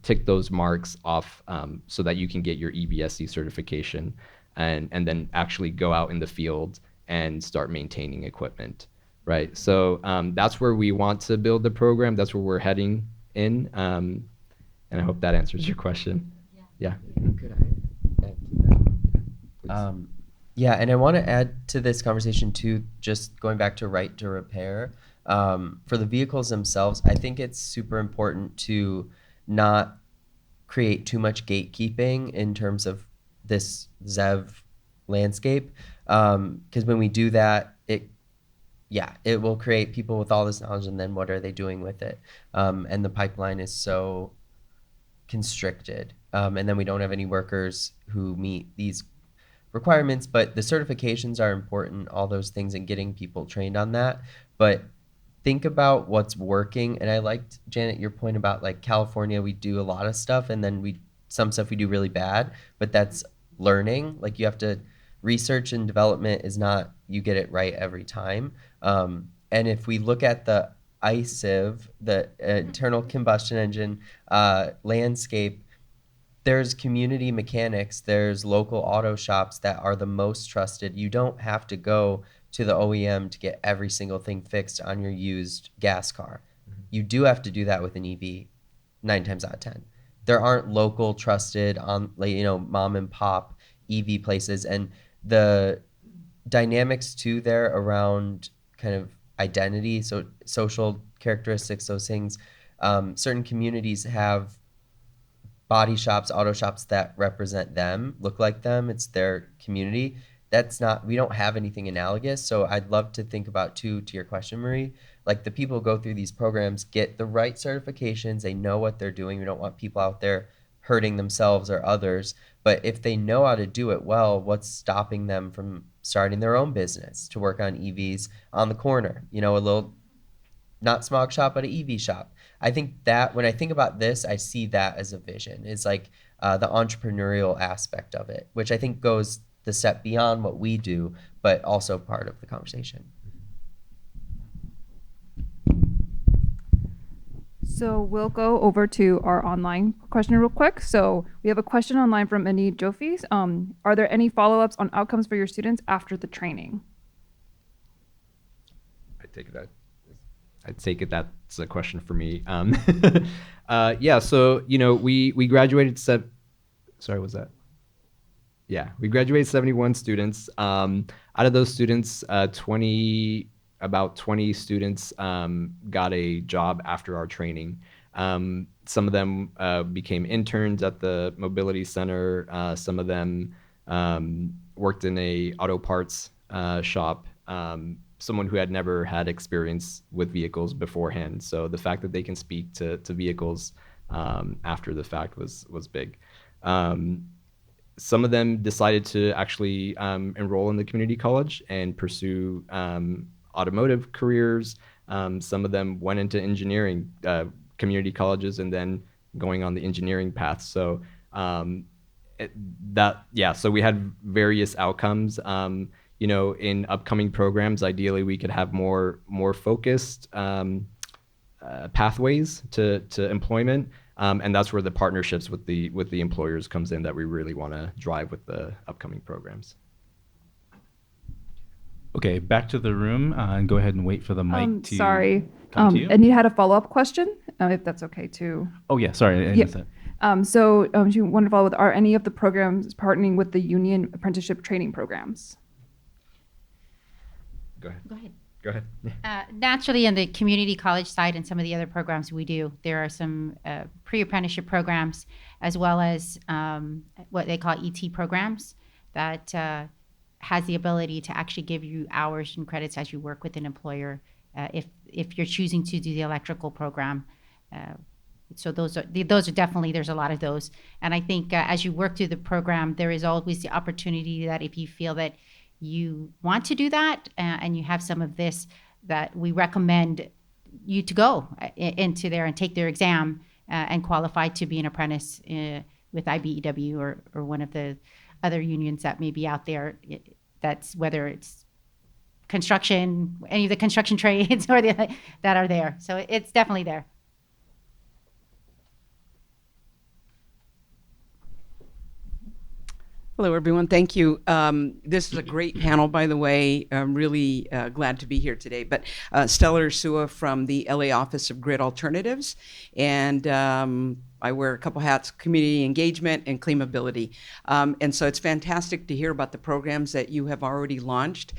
tick those marks off so that you can get your EVSE certification and then actually go out in the field and start maintaining equipment, right? So that's where we want to build the program. That's where we're heading in. And I hope that answers your question. Yeah. Could I add to that? Yeah, and I want to add to this conversation too, just going back to right to repair. For the vehicles themselves, I think it's super important to not create too much gatekeeping in terms of this ZEV landscape, because when we do that, it will create people with all this knowledge, and then what are they doing with it? And the pipeline is so constricted, and then we don't have any workers who meet these requirements. But the certifications are important, all those things, and getting people trained on that. But think about what's working. And I liked, Janet, your point about like California, we do a lot of stuff, and then some stuff we do really bad, but that's learning. Like, you have to, research and development is not you get it right every time. And if we look at the ICIV, the internal combustion engine landscape, there's community mechanics, there's local auto shops that are the most trusted. You don't have to go to the OEM to get every single thing fixed on your used gas car. You do have to do that with an EV 9 times out of 10. There aren't local trusted mom and pop EV places, and the dynamics too there around kind of identity, so social characteristics, those things. Certain communities have body shops, auto shops that represent them, look like them. It's their community. We don't have anything analogous. So I'd love to think about too, to your question, Marie, like the people who go through these programs get the right certifications. They know what they're doing. We don't want people out there hurting themselves or others. But if they know how to do it well, what's stopping them from starting their own business to work on EVs on the corner? A little, not smog shop, but an EV shop. I think that when I think about this, I see that as a vision. It's like the entrepreneurial aspect of it, which I think goes the step beyond what we do, but also part of the conversation. So we'll go over to our online question real quick. So we have a question online from Anid Jofis. Are there any follow-ups on outcomes for your students after the training? I take it that's a question for me. Yeah, so we graduated we graduated 71 students. Out of those students, about 20 students got a job after our training. Some of them became interns at the mobility center. Some of them worked in a auto parts shop. Someone who had never had experience with vehicles beforehand. So the fact that they can speak to vehicles after the fact was big. Some of them decided to actually enroll in the community college and pursue automotive careers. Some of them went into engineering community colleges and then going on the engineering path. So so we had various outcomes. In upcoming programs, ideally we could have more focused pathways to employment, and that's where the partnerships with the employers comes in that we really want to drive with the upcoming programs. Okay, back to the room, and go ahead and wait for the mic to Sorry. come to you. Anita had a follow-up question, if that's okay too. Oh yeah, sorry, I missed that. She wanted to follow with, are any of the programs partnering with the union apprenticeship training programs? Go ahead. Go ahead. Naturally, in the community college side and some of the other programs we do, there are some pre-apprenticeship programs as well as what they call ET programs that has the ability to actually give you hours and credits as you work with an employer if you're choosing to do the electrical program. So those are definitely, there's a lot of those. And I think as you work through the program, there is always the opportunity that if you feel that you want to do that and you have some of this, that we recommend you to go into there and take their exam and qualify to be an apprentice with IBEW or one of the other unions that may be out there. That's whether it's construction, any of the construction trades or that are there. So it's definitely there. Hello, everyone. Thank you. This is a great panel, by the way. I'm really glad to be here today. But Stellar Sua from the LA Office of Grid Alternatives. And I wear a couple hats, community engagement and clean mobility. And so it's fantastic to hear about the programs that you have already launched.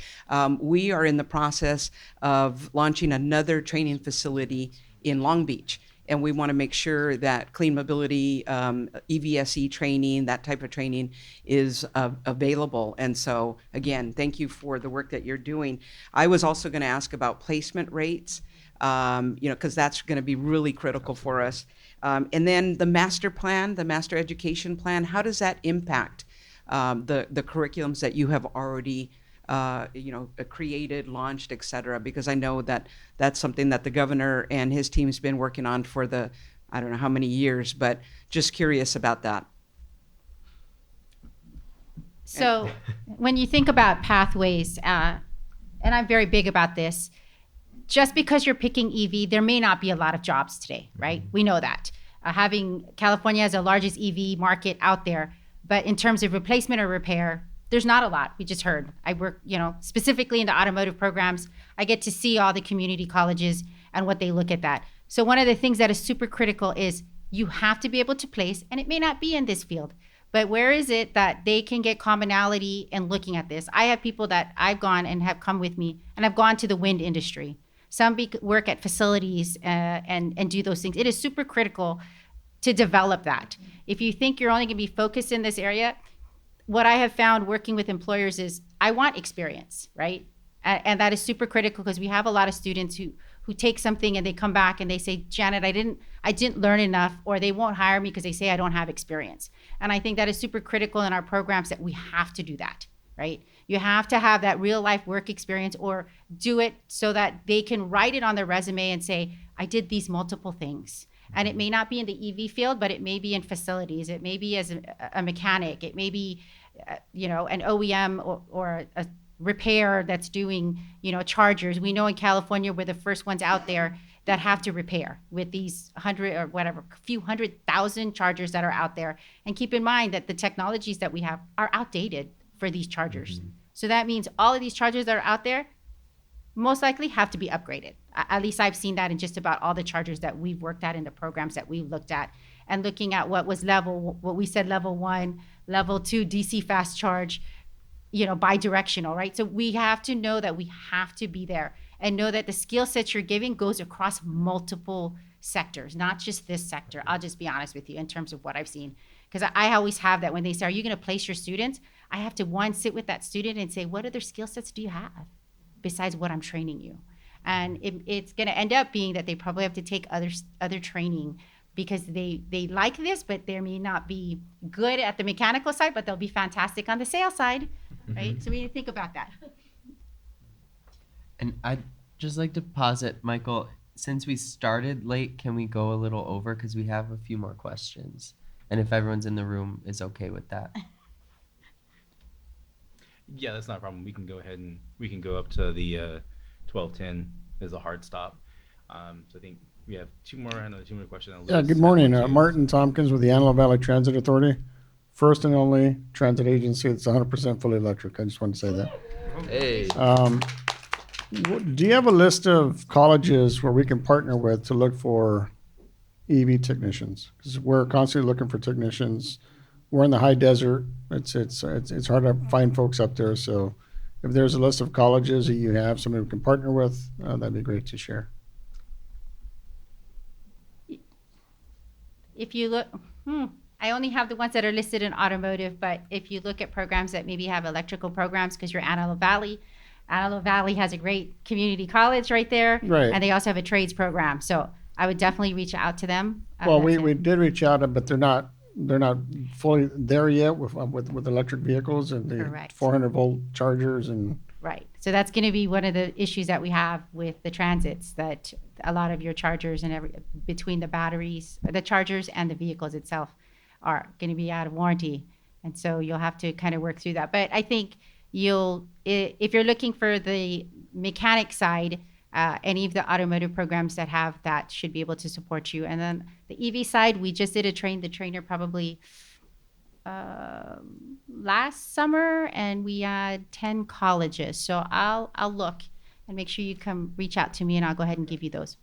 We are in the process of launching another training facility in Long Beach. And we want to make sure that clean mobility, EVSE training, that type of training is available. And so, again, thank you for the work that you're doing. I was also going to ask about placement rates, because that's going to be really critical for us. And then the master plan, the master education plan, how does that impact the curriculums that you have already created, launched, et cetera, because I know that that's something that the governor and his team's been working on for I don't know how many years, but just curious about that. So when you think about pathways, and I'm very big about this, just because you're picking EV, there may not be a lot of jobs today, right? We know that. having California as the largest EV market out there. But in terms of replacement or repair, there's not a lot. We just heard. I work, specifically in the automotive programs. I get to see all the community colleges and what they look at that. So one of the things that is super critical is you have to be able to place, and it may not be in this field, but where is it that they can get commonality in looking at this? I have people that I've gone and have come with me, and I've gone to the wind industry. Some work at facilities and do those things. It is super critical to develop that. If you think you're only going to be focused in this area, what I have found working with employers is I want experience, right? And that is super critical because we have a lot of students who take something and they come back and they say, Jannet, I didn't learn enough, or they won't hire me because they say I don't have experience. And I think that is super critical in our programs that we have to do that, right? You have to have that real life work experience, or do it so that they can write it on their resume and say, I did these multiple things. And it may not be in the EV field, but it may be in facilities. It may be as a mechanic. It may be, an OEM or a repair that's doing, chargers. We know in California we're the first ones out there that have to repair with these 100 or whatever, few 100,000 chargers that are out there. And keep in mind that the technologies that we have are outdated for these chargers. Mm-hmm. So that means all of these chargers that are out there most likely have to be upgraded. At least I've seen that in just about all the chargers that we've worked at in the programs that we've looked at, and looking at what we said level 1, level 2 DC fast charge, bi-directional, right? So we have to know that we have to be there and know that the skill sets you're giving goes across multiple sectors, not just this sector. I'll just be honest with you in terms of what I've seen. Because I always have that when they say, are you going to place your students? I have to, sit with that student and say, what other skill sets do you have besides what I'm training you? And it's going to end up being that they probably have to take other training because they like this, but they may not be good at the mechanical side, but they'll be fantastic on the sales side, right? Mm-hmm. So we need to think about that. And I'd just like to posit, Michael, since we started late, can we go a little over? Because we have a few more questions. And if everyone's in the room is okay with that. Yeah, that's not a problem. We can go ahead and we can go up to the 12:10 as a hard stop. So I think we have two more questions. Yeah, good morning. Martin Tompkins with the Antelope Valley Transit Authority. First and only transit agency that's 100% fully electric. I just want to say that. Hey. Do you have a list of colleges where we can partner with to look for EV technicians? Because we're constantly looking for technicians. We're in the high desert. It's hard to find folks up there. So if there's a list of colleges that you have, somebody we can partner with, that'd be great to share. If you look, I only have the ones that are listed in automotive, but if you look at programs that maybe have electrical programs, because you're Antelope Valley has a great community college right there. Right. And they also have a trades program. So I would definitely reach out to them. Well, we did reach out, but they're not fully there yet with electric vehicles and the Correct. 400 volt chargers and. Right. So that's going to be one of the issues that we have with the transits, that a lot of your chargers and between the batteries, the chargers and the vehicles itself are going to be out of warranty. And so you'll have to kind of work through that. But I think if you're looking for the mechanic side, any of the automotive programs that have that should be able to support you. And then the EV side, we just did the trainer probably last summer, and we had 10 colleges. So I'll look and make sure you come reach out to me, and I'll go ahead and give you those.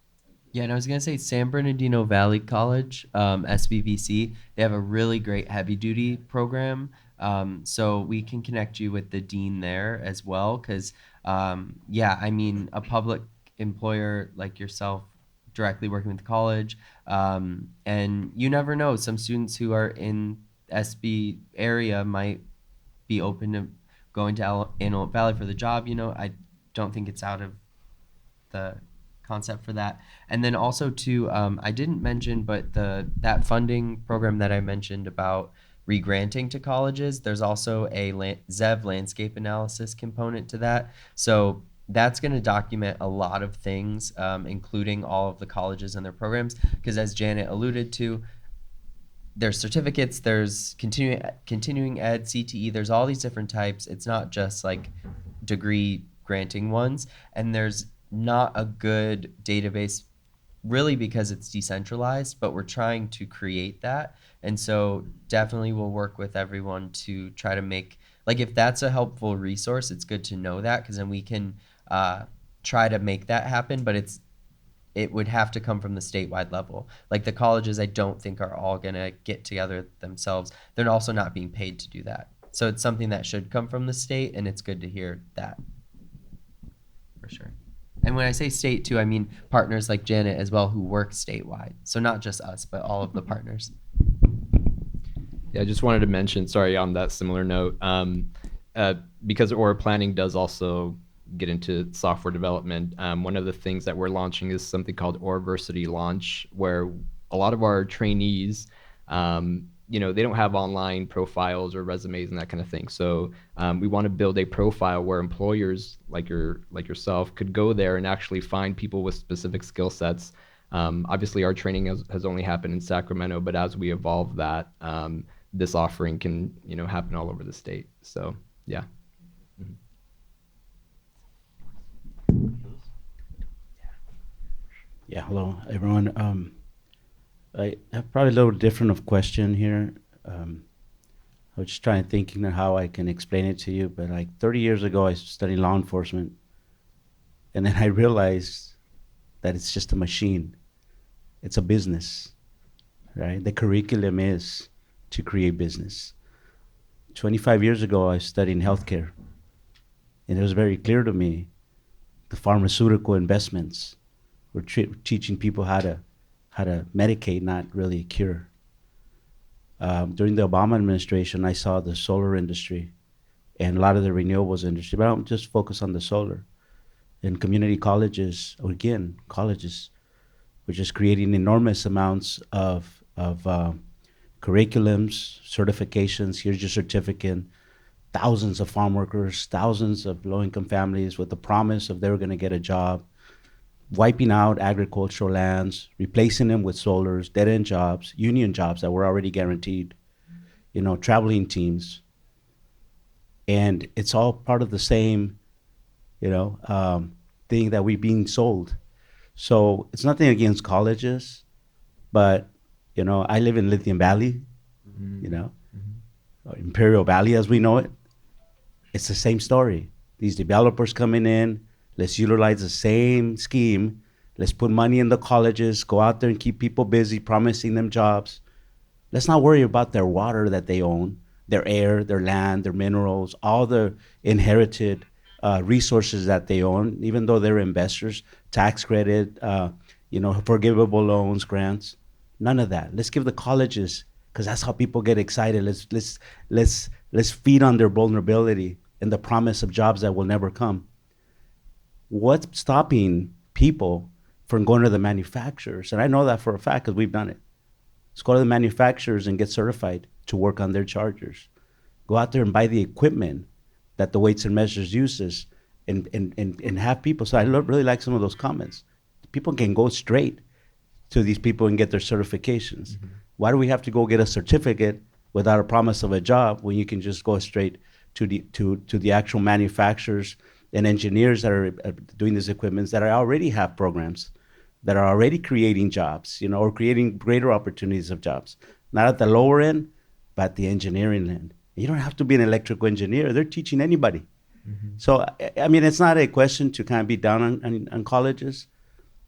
Yeah, and I was going to say San Bernardino Valley College, SBVC, they have a really great heavy duty program. So we can connect you with the dean there as well. Because, a public employer like yourself directly working with the college. And you never know, some students who are in SB area might be open to going to Antelope Valley for the job. I don't think it's out of the concept for that. And then also too, I didn't mention, but that funding program that I mentioned about regranting to colleges, there's also a ZEV landscape analysis component to that. So that's going to document a lot of things, including all of the colleges and their programs. Because as Jannet alluded to, there's certificates, there's continuing ed, CTE, there's all these different types. It's not just like degree granting ones. And there's not a good database really because it's decentralized, but we're trying to create that. And so definitely we'll work with everyone to try to make, like, if that's a helpful resource, it's good to know that, because then we can try to make that happen. But it would have to come from the statewide level. Like the colleges, I don't think are all going to get together themselves. They're also not being paid to do that. So it's something that should come from the state, and it's good to hear that. For sure. And when I say state too, I mean partners like Jannet as well, who work statewide. So not just us, but all of the partners. Yeah, I just wanted to mention, sorry, on that similar note, because Aura Planning does also get into software development, one of the things that we're launching is something called Auraversity Launch, where a lot of our trainees, they don't have online profiles or resumes and that kind of thing. So we want to build a profile where employers like yourself could go there and actually find people with specific skill sets. Obviously, our training has only happened in Sacramento, but as we evolve that, this offering can happen all over the state. So yeah. Yeah, hello everyone. I have probably a little different of question here. I was just trying thinking of how I can explain it to you, but like 30 years ago, I studied law enforcement, and then I realized that it's just a machine. It's a business, right? The curriculum is to create business. 25 years ago, I studied healthcare, and it was very clear to me the pharmaceutical investments were teaching people how to medicate, not really cure. During the Obama administration, I saw the solar industry and a lot of the renewables industry, but I don't just focus on the solar. In community colleges, or again, colleges, we're just creating enormous amounts of curriculums, certifications. Here's your certificate. Thousands of farm workers, thousands of low-income families with the promise of they were going to get a job, wiping out agricultural lands, replacing them with solars, dead-end jobs, union jobs that were already guaranteed, traveling teams. And it's all part of the same, thing that we're being sold. So it's nothing against colleges, but, I live in Lithium Valley, or Imperial Valley as we know it. It's the same story. These developers coming in, let's utilize the same scheme. Let's put money in the colleges, go out there and keep people busy, promising them jobs. Let's not worry about their water that they own, their air, their land, their minerals, all the inherited resources that they own, even though they're investors, tax credit, forgivable loans, grants, none of that. Let's give the colleges, because that's how people get excited. Let's feed on their vulnerability and the promise of jobs that will never come. What's stopping people from going to the manufacturers? And I know that for a fact because we've done it. Let's go to the manufacturers and get certified to work on their chargers. Go out there and buy the equipment that the Weights and Measures uses and have people. So I really like some of those comments. People can go straight to these people and get their certifications. Mm-hmm. Why do we have to go get a certificate without a promise of a job when you can just go straight to the actual manufacturers and engineers that are doing these equipments that already have programs, that are already creating jobs, or creating greater opportunities of jobs, not at the lower end, but at the engineering end. You don't have to be an electrical engineer. They're teaching anybody. Mm-hmm. So, I mean, it's not a question to kind of be down on colleges,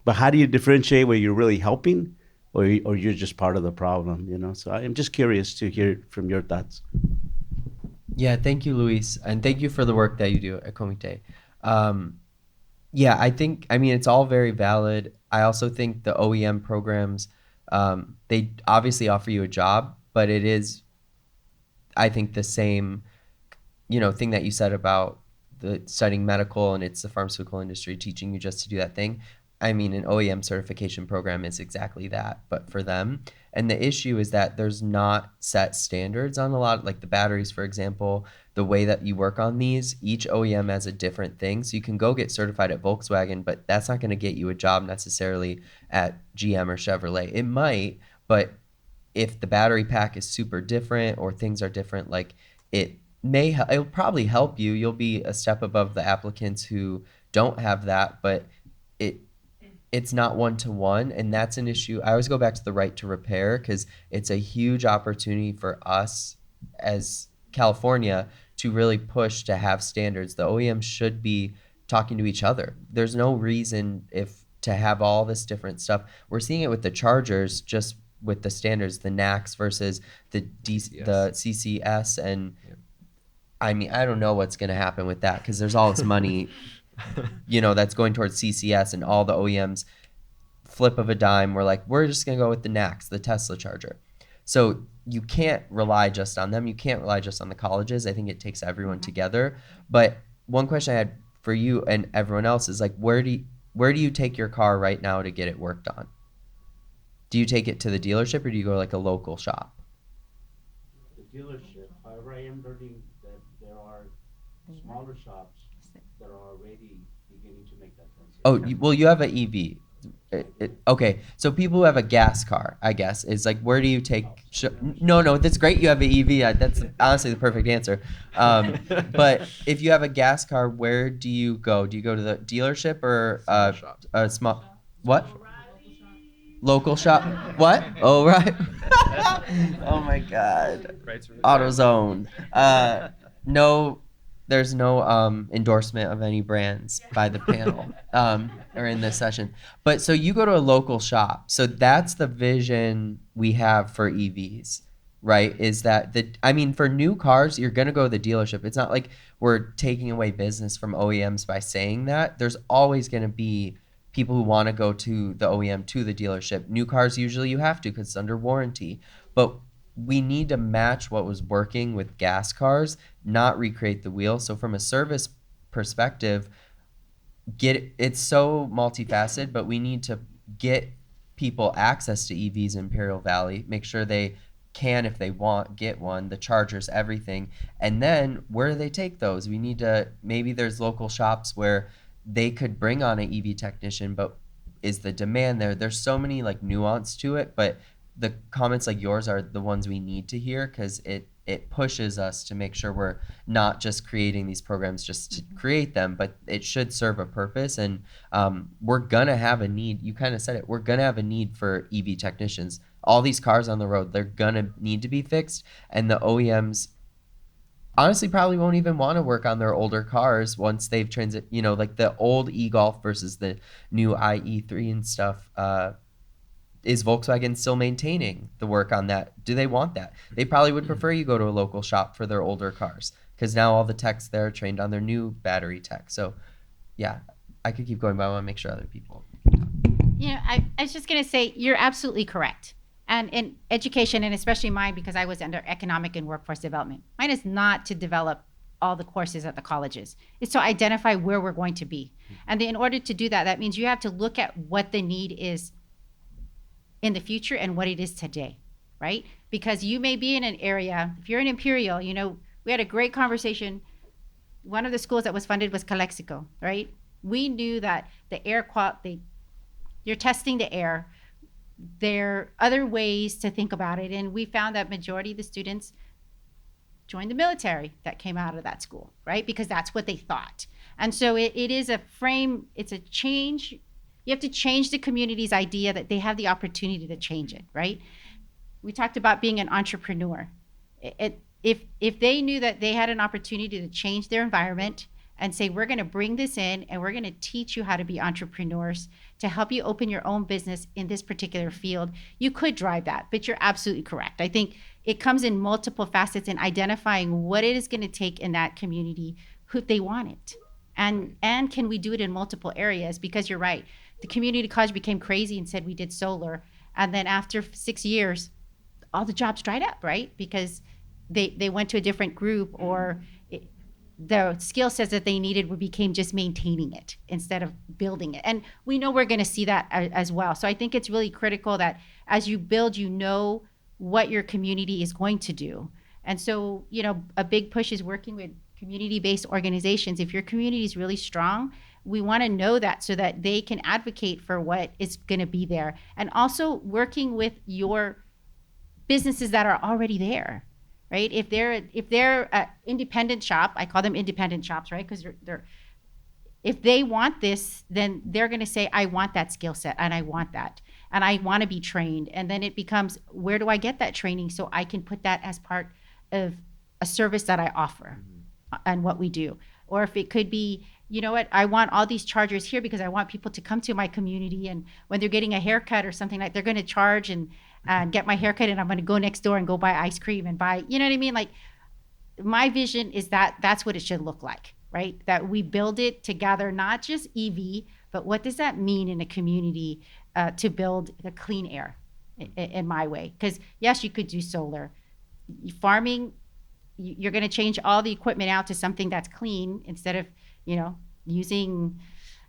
but how do you differentiate where you're really helping or you're just part of the problem, So I'm just curious to hear from your thoughts. Yeah, thank you, Luis. And thank you for the work that you do at Comite. It's all very valid. I also think the OEM programs, they obviously offer you a job, but it is, I think, the same, thing that you said about the studying medical and it's the pharmaceutical industry teaching you just to do that thing. I mean, an OEM certification program is exactly that, but for them. And the issue is that there's not set standards on a lot, like the batteries, for example, the way that you work on these, each OEM has a different thing. So you can go get certified at Volkswagen, but that's not going to get you a job necessarily at GM or Chevrolet. It might, but if the battery pack is super different or things are different, like it'll probably help you. You'll be a step above the applicants who don't have that, but it's not one-to-one, and that's an issue. I always go back to the right to repair because it's a huge opportunity for us as California to really push to have standards. The OEMs should be talking to each other. There's no reason if to have all this different stuff. We're seeing it with the chargers, just with the standards, the NACS versus the CCS, and I mean, I don't know what's going to happen with that because there's all this money, that's going towards CCS, and all the OEMs flip of a dime. We're like, we're just going to go with the NACS, the Tesla charger. So you can't rely just on them. You can't rely just on the colleges. I think it takes everyone together. But one question I had for you and everyone else is like, where do you take your car right now to get it worked on? Do you take it to the dealership or do you go to like a local shop? The dealership. However, I am learning that there are smaller shops that are already beginning to make that transition. Oh, well, you have an EV. Okay, so people who have a gas car, I guess, is like, where do you take? No, that's great. You have an EV. That's honestly the perfect answer. But if you have a gas car, where do you go? Do you go to the dealership or a small? What? Local shop? What? Oh, right. Oh my God. AutoZone. No, there's no endorsement of any brands by the panel or in this session. But so you go to a local shop. So that's the vision we have for EVs, right? Is that for new cars, you're going to go to the dealership. It's not like we're taking away business from OEMs by saying that. There's always going to be people who want to go to the OEM, to the dealership. New cars, usually you have to because it's under warranty. But we need to match what was working with gas cars, not recreate the wheel. So from a service perspective, it's so multifaceted, but we need to get people access to EVs in Imperial Valley, make sure they can, if they want, get one, the chargers, everything. And then where do they take those? We need to, maybe there's local shops where they could bring on an EV technician, but is the demand there? There's so many like nuance to it, but the comments like yours are the ones we need to hear because it pushes us to make sure we're not just creating these programs just to create them, but it should serve a purpose. And we're going to have a need. You kind of said it. We're going to have a need for EV technicians. All these cars on the road, they're going to need to be fixed. And the OEMs honestly probably won't even want to work on their older cars once they've like the old e-Golf versus the new IE3 and stuff. Is Volkswagen still maintaining the work on that? Do they want that? They probably would prefer you go to a local shop for their older cars because now all the techs there are trained on their new battery tech. So yeah, I could keep going, but I want to make sure other people. I was just going to say, you're absolutely correct. And in education, and especially mine, because I was under economic and workforce development, mine is not to develop all the courses at the colleges. It's to identify where we're going to be. And in order to do that, that means you have to look at what the need is in the future and what it is today, right? Because you may be in an area, if you're in Imperial, we had a great conversation. One of the schools that was funded was Calexico, right? We knew that the air quality, you're testing the air. There are other ways to think about it. And we found that majority of the students joined the military that came out of that school, right? Because that's what they thought. And so it is a frame, it's a change. You have to change the community's idea that they have the opportunity to change it, right? We talked about being an entrepreneur. If they knew that they had an opportunity to change their environment and say, we're going to bring this in and we're going to teach you how to be entrepreneurs to help you open your own business in this particular field, you could drive that. But you're absolutely correct. I think it comes in multiple facets in identifying what it is going to take in that community, who they want it. And can we do it in multiple areas? Because you're right. The community college became crazy and said we did solar. And then after 6 years, all the jobs dried up, right? Because they went to a different group, or the skill sets that they needed became just maintaining it instead of building it. And we know we're going to see that as well. So I think it's really critical that as you build, what your community is going to do. And so, a big push is working with community-based organizations. If your community is really strong, we want to know that so that they can advocate for what is going to be there. And also working with your businesses that are already there, right? If they're an independent shop, I call them independent shops, right? Because If they want this, then they're going to say, I want that skill set and I want that. And I want to be trained. And then it becomes, where do I get that training so I can put that as part of a service that I offer and what we do? Or if it could be, you know what, I want all these chargers here because I want people to come to my community. And when they're getting a haircut or something like, they're going to charge and get my haircut, and I'm going to go next door and go buy ice cream and buy, you know what I mean? Like, my vision is that that's what it should look like, right? That we build it together, not just EV, but what does that mean in a community to build a clean air in my way? Because yes, you could do solar. Farming, you're going to change all the equipment out to something that's clean instead of, you know, using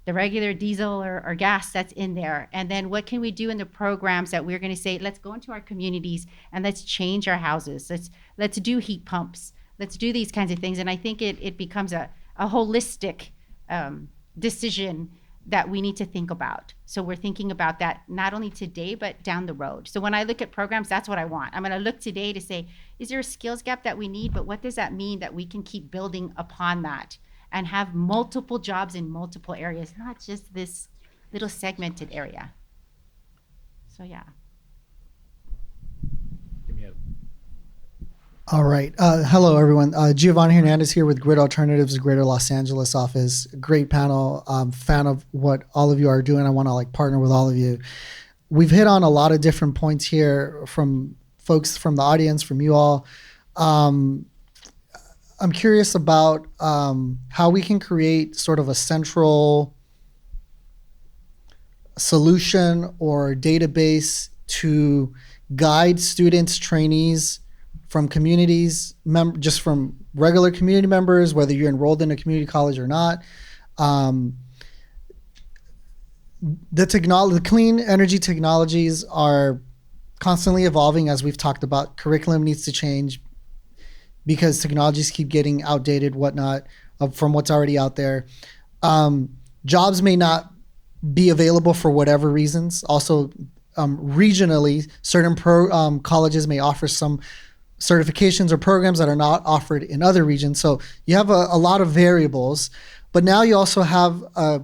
the regular diesel or gas that's in there. And then what can we do in the programs that we're going to say, let's go into our communities and let's change our houses. Let's do heat pumps. Let's do these kinds of things. And I think it becomes a holistic decision that we need to think about. So we're thinking about that not only today, but down the road. So when I look at programs, that's what I want. I'm going to look today to say, is there a skills gap that we need? But what does that mean that we can keep building upon that and have multiple jobs in multiple areas, not just this little segmented area? So yeah. All right. Hello, everyone. Giovanni Hernandez here with Grid Alternatives, Greater Los Angeles office. Great panel. Fan of what all of you are doing. I want to partner with all of you. We've hit on a lot of different points here from folks from the audience, from you all. I'm curious about how we can create sort of a central solution or database to guide students, trainees, from communities, just from regular community members, whether you're enrolled in a community college or not. The clean energy technologies are constantly evolving, as we've talked about. Curriculum needs to change because technologies keep getting outdated, whatnot, from what's already out there. Jobs may not be available for whatever reasons. Also, regionally, certain colleges may offer some certifications or programs that are not offered in other regions. So you have a lot of variables, but now you also have a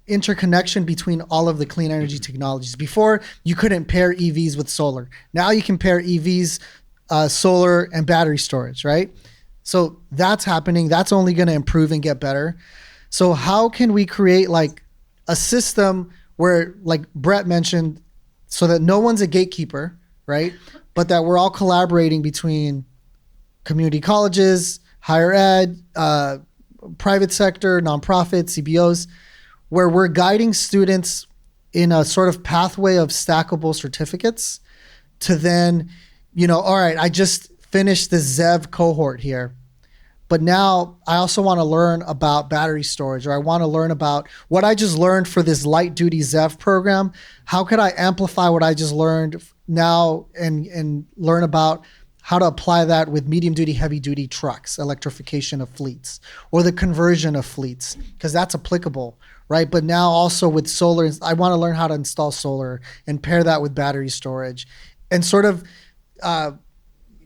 interconnection between all of the clean energy technologies. Before, you couldn't pair EVs with solar. Now you can pair EVs, solar, and battery storage, right? So that's happening. That's only going to improve and get better. So how can we create a system where, like Brett mentioned, so that no one's a gatekeeper, right? But that we're all collaborating between community colleges, higher ed, private sector, nonprofits, CBOs, where we're guiding students in a sort of pathway of stackable certificates to then, all right, I just finished the ZEV cohort here, but now I also want to learn about battery storage, or I want to learn about what I just learned for this light duty ZEV program. How could I amplify what I just learned now and learn about how to apply that with medium duty, heavy duty trucks, electrification of fleets, or the conversion of fleets, because that's applicable, right? But now also with solar, I want to learn how to install solar and pair that with battery storage and sort of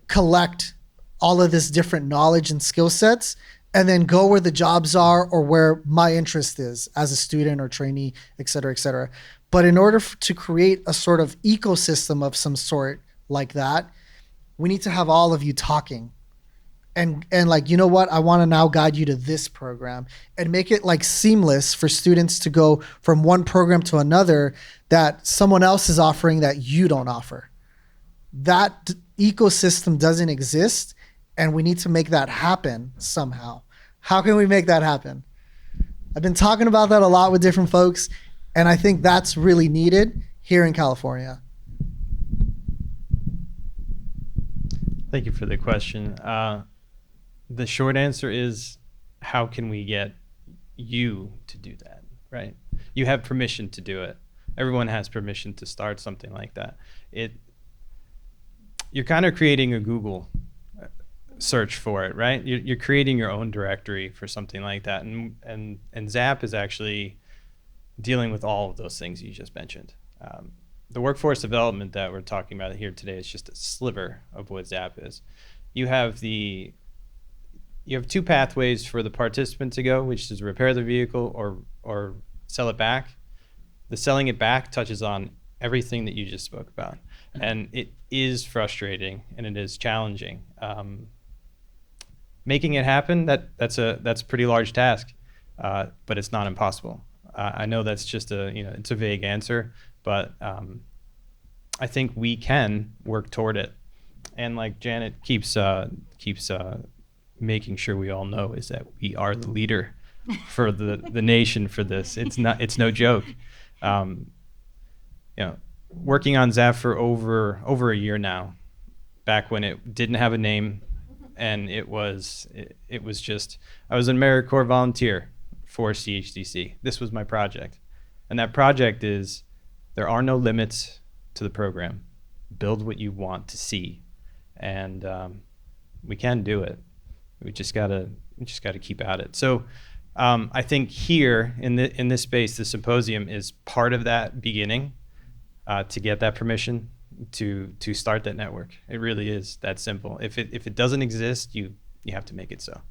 collect all of this different knowledge and skill sets, and then go where the jobs are or where my interest is as a student or trainee, et cetera, et cetera. But in order to create a sort of ecosystem of some sort like that, we need to have all of you talking and you know what, I want to now guide you to this program and make it seamless for students to go from one program to another that someone else is offering that you don't offer. That ecosystem doesn't exist, and we need to make that happen somehow. How can we make that happen? I've been talking about that a lot with different folks, and I think that's really needed here in California. Thank you for the question. The short answer is, how can we get you to do that, right? You have permission to do it. Everyone has permission to start something like that. You're kind of creating a Google search for it, right? You're creating your own directory for something like that. And ZAP is actually dealing with all of those things you just mentioned. The workforce development that we're talking about here today is just a sliver of what ZAP is. You have the you have two pathways for the participant to go, which is repair the vehicle or sell it back. The selling it back touches on everything that you just spoke about, and it is frustrating and it is challenging. Making it happen, that's a pretty large task, but it's not impossible. I know that's just it's a vague answer, but I think we can work toward it. And like Jannet keeps making sure we all know, is that we are the leader for the nation for this. It's no joke. Working on ZEV for over a year now, back when it didn't have a name, and it was just, I was an AmeriCorps volunteer for CHDC. This was my project, and that project is, there are no limits to the program. Build what you want to see, and we can do it. We just gotta keep at it. So I think here in this space, the symposium is part of that beginning to get that permission to start that network. It really is that simple. If it doesn't exist, you have to make it so.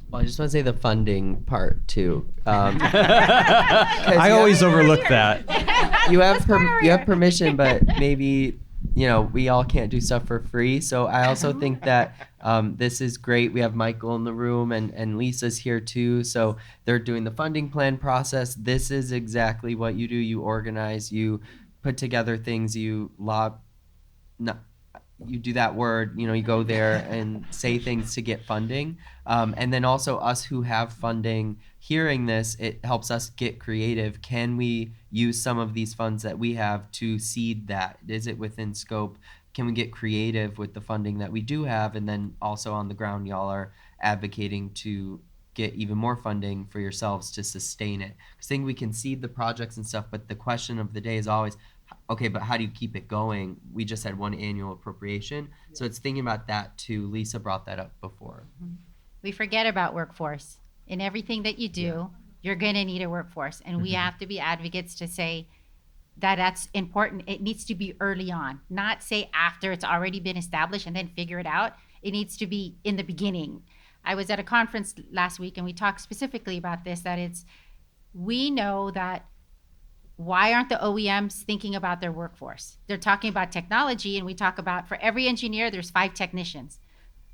Well, I just want to say the funding part too. I always overlook that. You have permission, but maybe we all can't do stuff for free. So I also think that this is great. We have Michael in the room, and Lisa's here too. So they're doing the funding plan process. This is exactly what you do. You organize, you put together things, you do that word, you go there and say things to get funding. And then also us who have funding, hearing this, it helps us get creative. Can we use some of these funds that we have to seed that? Is it within scope? Can we get creative with the funding that we do have? And then also on the ground, y'all are advocating to get even more funding for yourselves to sustain it. I think we can seed the projects and stuff, but the question of the day is always, okay, but how do you keep it going? We just had one annual appropriation. So it's thinking about that too. Lisa brought that up before. We forget about workforce. In everything that you do, you're going to need a workforce. And we have to be advocates to say that that's important. It needs to be early on, not say after it's already been established and then figure it out. It needs to be in the beginning. I was at a conference last week and we talked specifically about this, that we know that why aren't the OEMs thinking about their workforce? They're talking about technology, and we talk about, for every engineer, there's 5 technicians.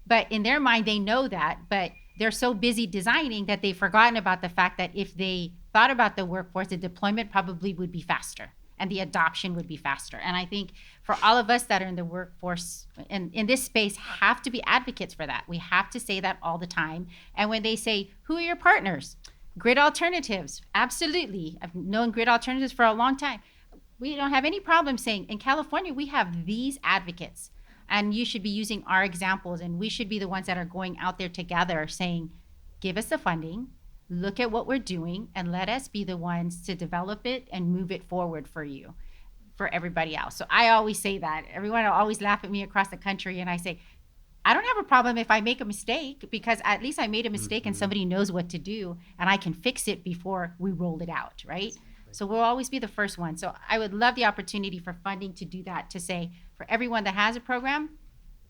But in their mind, they know that, but they're so busy designing that they've forgotten about the fact that if they thought about the workforce, the deployment probably would be faster and the adoption would be faster. And I think for all of us that are in the workforce and in this space have to be advocates for that. We have to say that all the time. And when they say, who are your partners? Grid alternatives, absolutely. I've known grid alternatives for a long time. We don't have any problem saying, in California, we have these advocates, and you should be using our examples, and we should be the ones that are going out there together saying, give us the funding, look at what we're doing, and let us be the ones to develop it and move it forward for you, for everybody else. So I always say that. Everyone will always laugh at me across the country, and I say, I don't have a problem if I make a mistake, because at least I made a mistake and somebody knows what to do and I can fix it before we roll it out, right? So we'll always be the first one. So I would love the opportunity for funding to do that, to say, for everyone that has a program,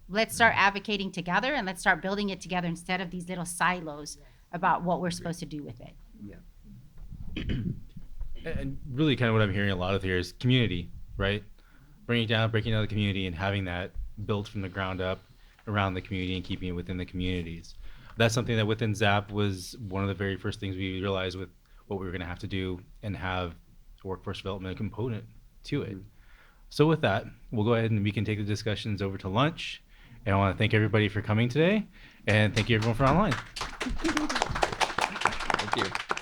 let's start advocating together and let's start building it together instead of these little silos about what we're supposed to do with it. And really kind of what I'm hearing a lot of here is community, right? Breaking down the community and having that built from the ground up around the community and keeping it within the communities. That's something that within ZAP was one of the very first things we realized with what we were going to have to do and have a workforce development component to it. So with that, we'll go ahead and we can take the discussions over to lunch. And I want to thank everybody for coming today, and thank you everyone for online. Thank you.